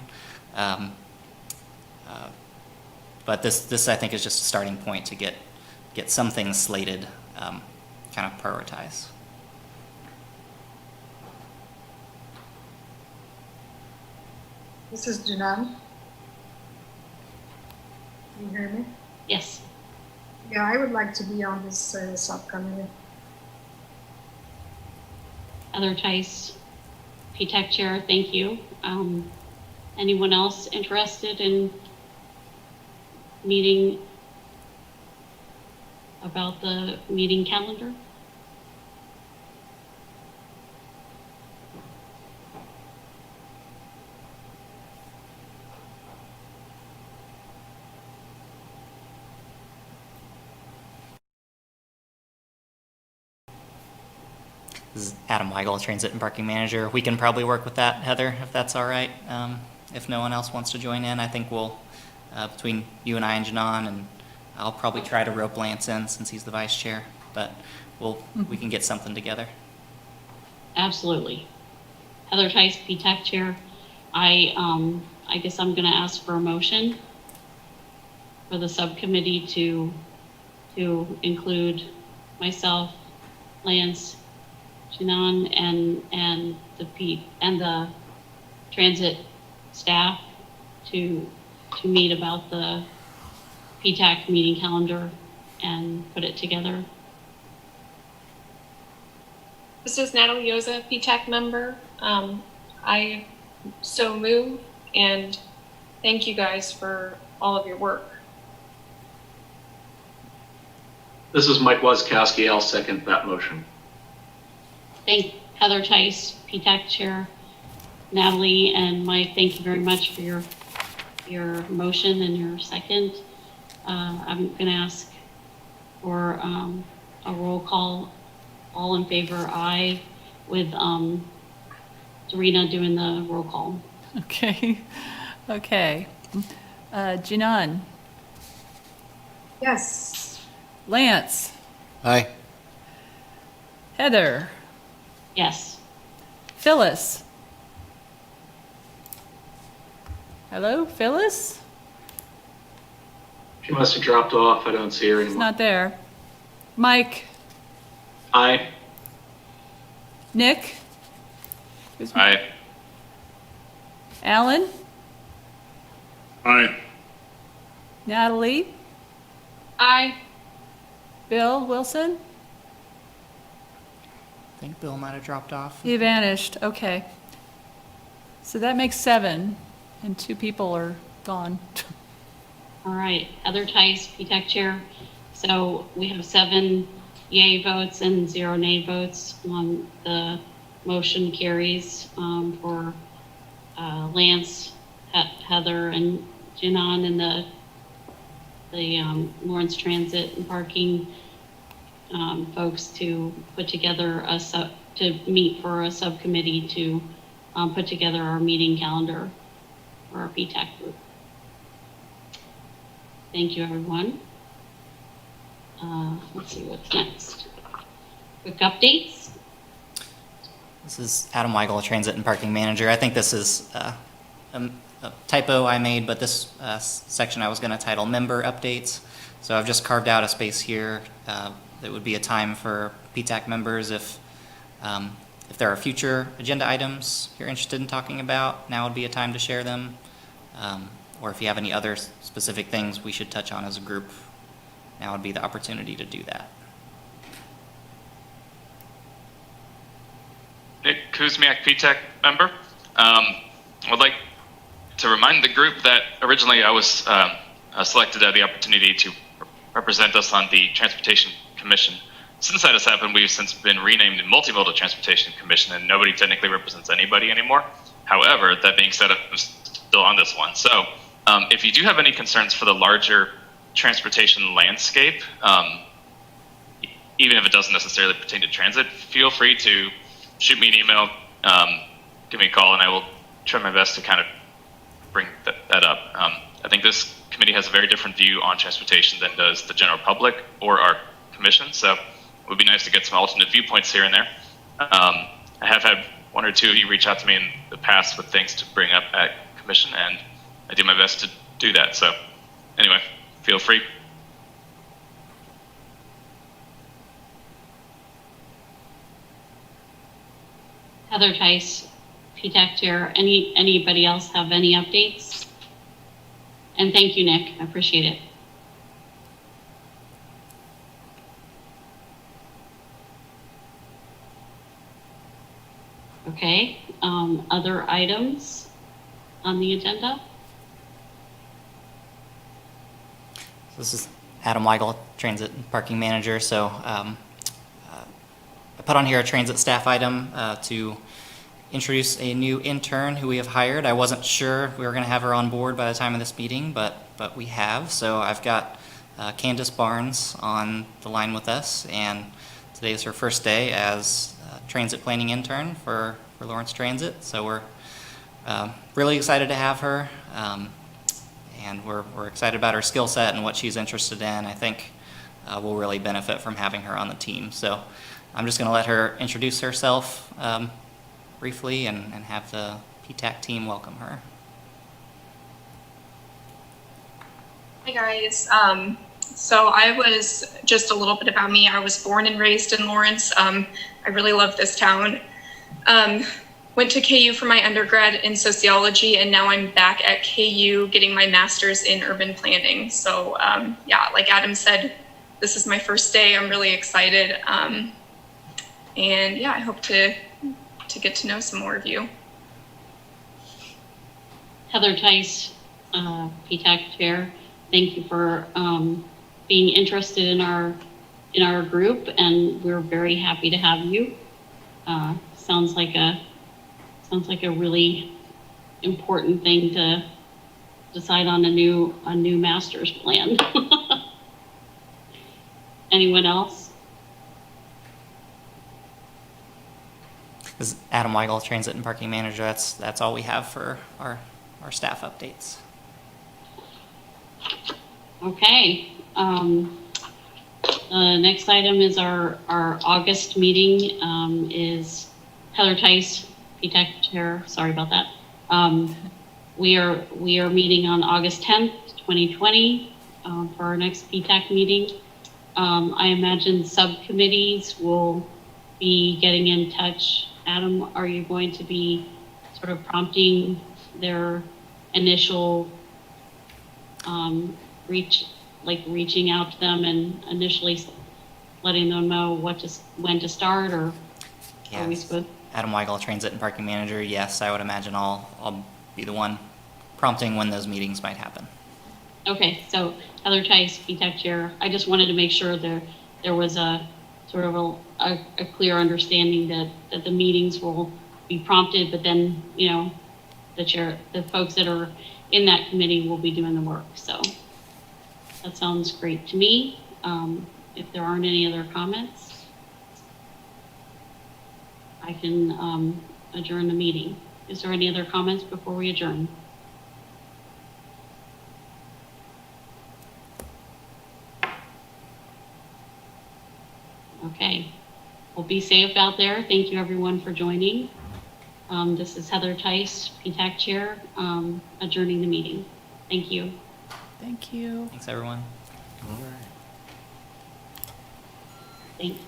But this I think is just a starting point to get some things slated, kind of prioritize. This is Janan. Can you hear me? Yes. Yeah, I would like to be on this subcommittee. Heather Tice, PTAC chair, thank you. Anyone else interested in meeting about the meeting calendar? This is Adam Weigel, Transit and Parking Manager. We can probably work with that, Heather, if that's all right. If no one else wants to join in, I think we'll, between you and I and Janan, and I'll probably try to rope Lance in since he's the vice chair, but we can get something together. Absolutely. Heather Tice, PTAC chair. I guess I'm going to ask for a motion for the subcommittee to include myself, Lance, Janan, and the transit staff to meet about the PTAC meeting calendar and put it together. This is Natalie Yoza, PTAC member. I so move, and thank you guys for all of your work. This is Mike Wazkowski. I'll second that motion. Thank Heather Tice, PTAC chair, Natalie, and Mike. Thank you very much for your motion and your second. I'm going to ask for a roll call. All in favor, aye, with Serena doing the roll call. Okay. Jinan, Yes. Lance, Aye. Heather, Yes. Phyllis. Hello, Phyllis? She must have dropped off. I don't see her She's anymore. not there. Mike, Aye. Nick? Who's- Aye. Alan? Aye. Natalie? Aye. Bill Wilson? I think Bill might have dropped off. He vanished, okay. So that makes 7, and 2 people are gone. All right, Heather Tice, PTAC Chair. So we have 7 yay votes and 0 nay votes on the motion carries for Lance, Heather, and Jinan, and the Lawrence Transit and Parking folks to put together to meet for a subcommittee to put together our meeting calendar for our PTAC group. Thank you, everyone. Let's see what's next. Quick updates. This is Adam Weigel, Transit and Parking Manager. I think this is a typo I made, but this section I was going to title Member Updates. So I've just carved out a space here that would be a time for PTAC members if there are future agenda items you're interested in talking about, now would be a time to share them. Or if you have any other specific things we should touch on as a group, now would be the opportunity to do that. Nick Kuzmiak, PTAC member. Would like to remind the group that originally I was selected to have the opportunity to represent us on the Transportation Commission. Since that has happened, we've since been renamed the Multimodal Transportation Commission, and nobody technically represents anybody anymore. However, that being said, I'm still on this one. So if you do have any concerns for the larger transportation landscape, even if it doesn't necessarily pertain to transit, feel free to shoot me an email, give me a call, and I will try my best to kind of bring that up. I think this committee has a very different view on transportation than does the general public or our commission, so it would be nice to get some alternate viewpoints here and there. I have had 1 or 2 of you reach out to me in the past with things to bring up at commission, and I do my best to do that. So anyway, feel free. Heather Tice, PTAC Chair. Anybody else have any updates? And thank you, Nick. I appreciate it. Okay, other items on the agenda? This is Adam Weigel, Transit and Parking Manager. So I put on here a transit staff item to introduce a new intern who we have hired. I wasn't sure we were going to have her on board by the time of this meeting, but we have. So I've got Candace Barnes on the line with us, and today is her first day as transit planning intern for Lawrence Transit. So we're really excited to have her, and we're excited about her skill set and what she's interested in. I think we'll really benefit from having her on the team. So I'm just going to let her introduce herself briefly and have the PTAC team welcome her. Hi guys. So I was, just a little bit about me, I was born and raised in Lawrence. I really love this town. Went to KU for my undergrad in sociology, and now I'm back at KU getting my master's in urban planning. So yeah, like Adam said, this is my first day. I'm really excited. And yeah, I hope to get to know some more of you. Heather Tice, PTAC Chair. Thank you for being interested in our group, and we're very happy to have you. Sounds like a really important thing to decide on a new master's plan. Anyone else? This is Adam Weigel, Transit and Parking Manager. That's all we have for our staff updates. Okay. Next item is our August meeting. Is Heather Tice, PTAC Chair. Sorry about that. We are meeting on August 10th, 2020, for our next PTAC meeting. I imagine subcommittees will be getting in touch. Adam, are you going to be sort of prompting their initial reaching out to them and initially letting them know when to start, or are we Yes. supposed? Adam Weigel, Transit and Parking Manager. Yes, I would imagine I'll be the one prompting when those meetings might happen. Okay, so Heather Tice, PTAC Chair. I just wanted to make sure there was a sort of a clear understanding that the meetings will be prompted, but then, you know, the folks that are in that committee will be doing the work. So that sounds great to me. If there aren't any other comments, I can adjourn the meeting. Is there any other comments before we adjourn? Okay. Well, be safe out there. Thank you, everyone, for joining. This is Heather Tice, PTAC Chair, adjourning the meeting. Thank you. Thank you. Thanks, everyone. All right. Thanks.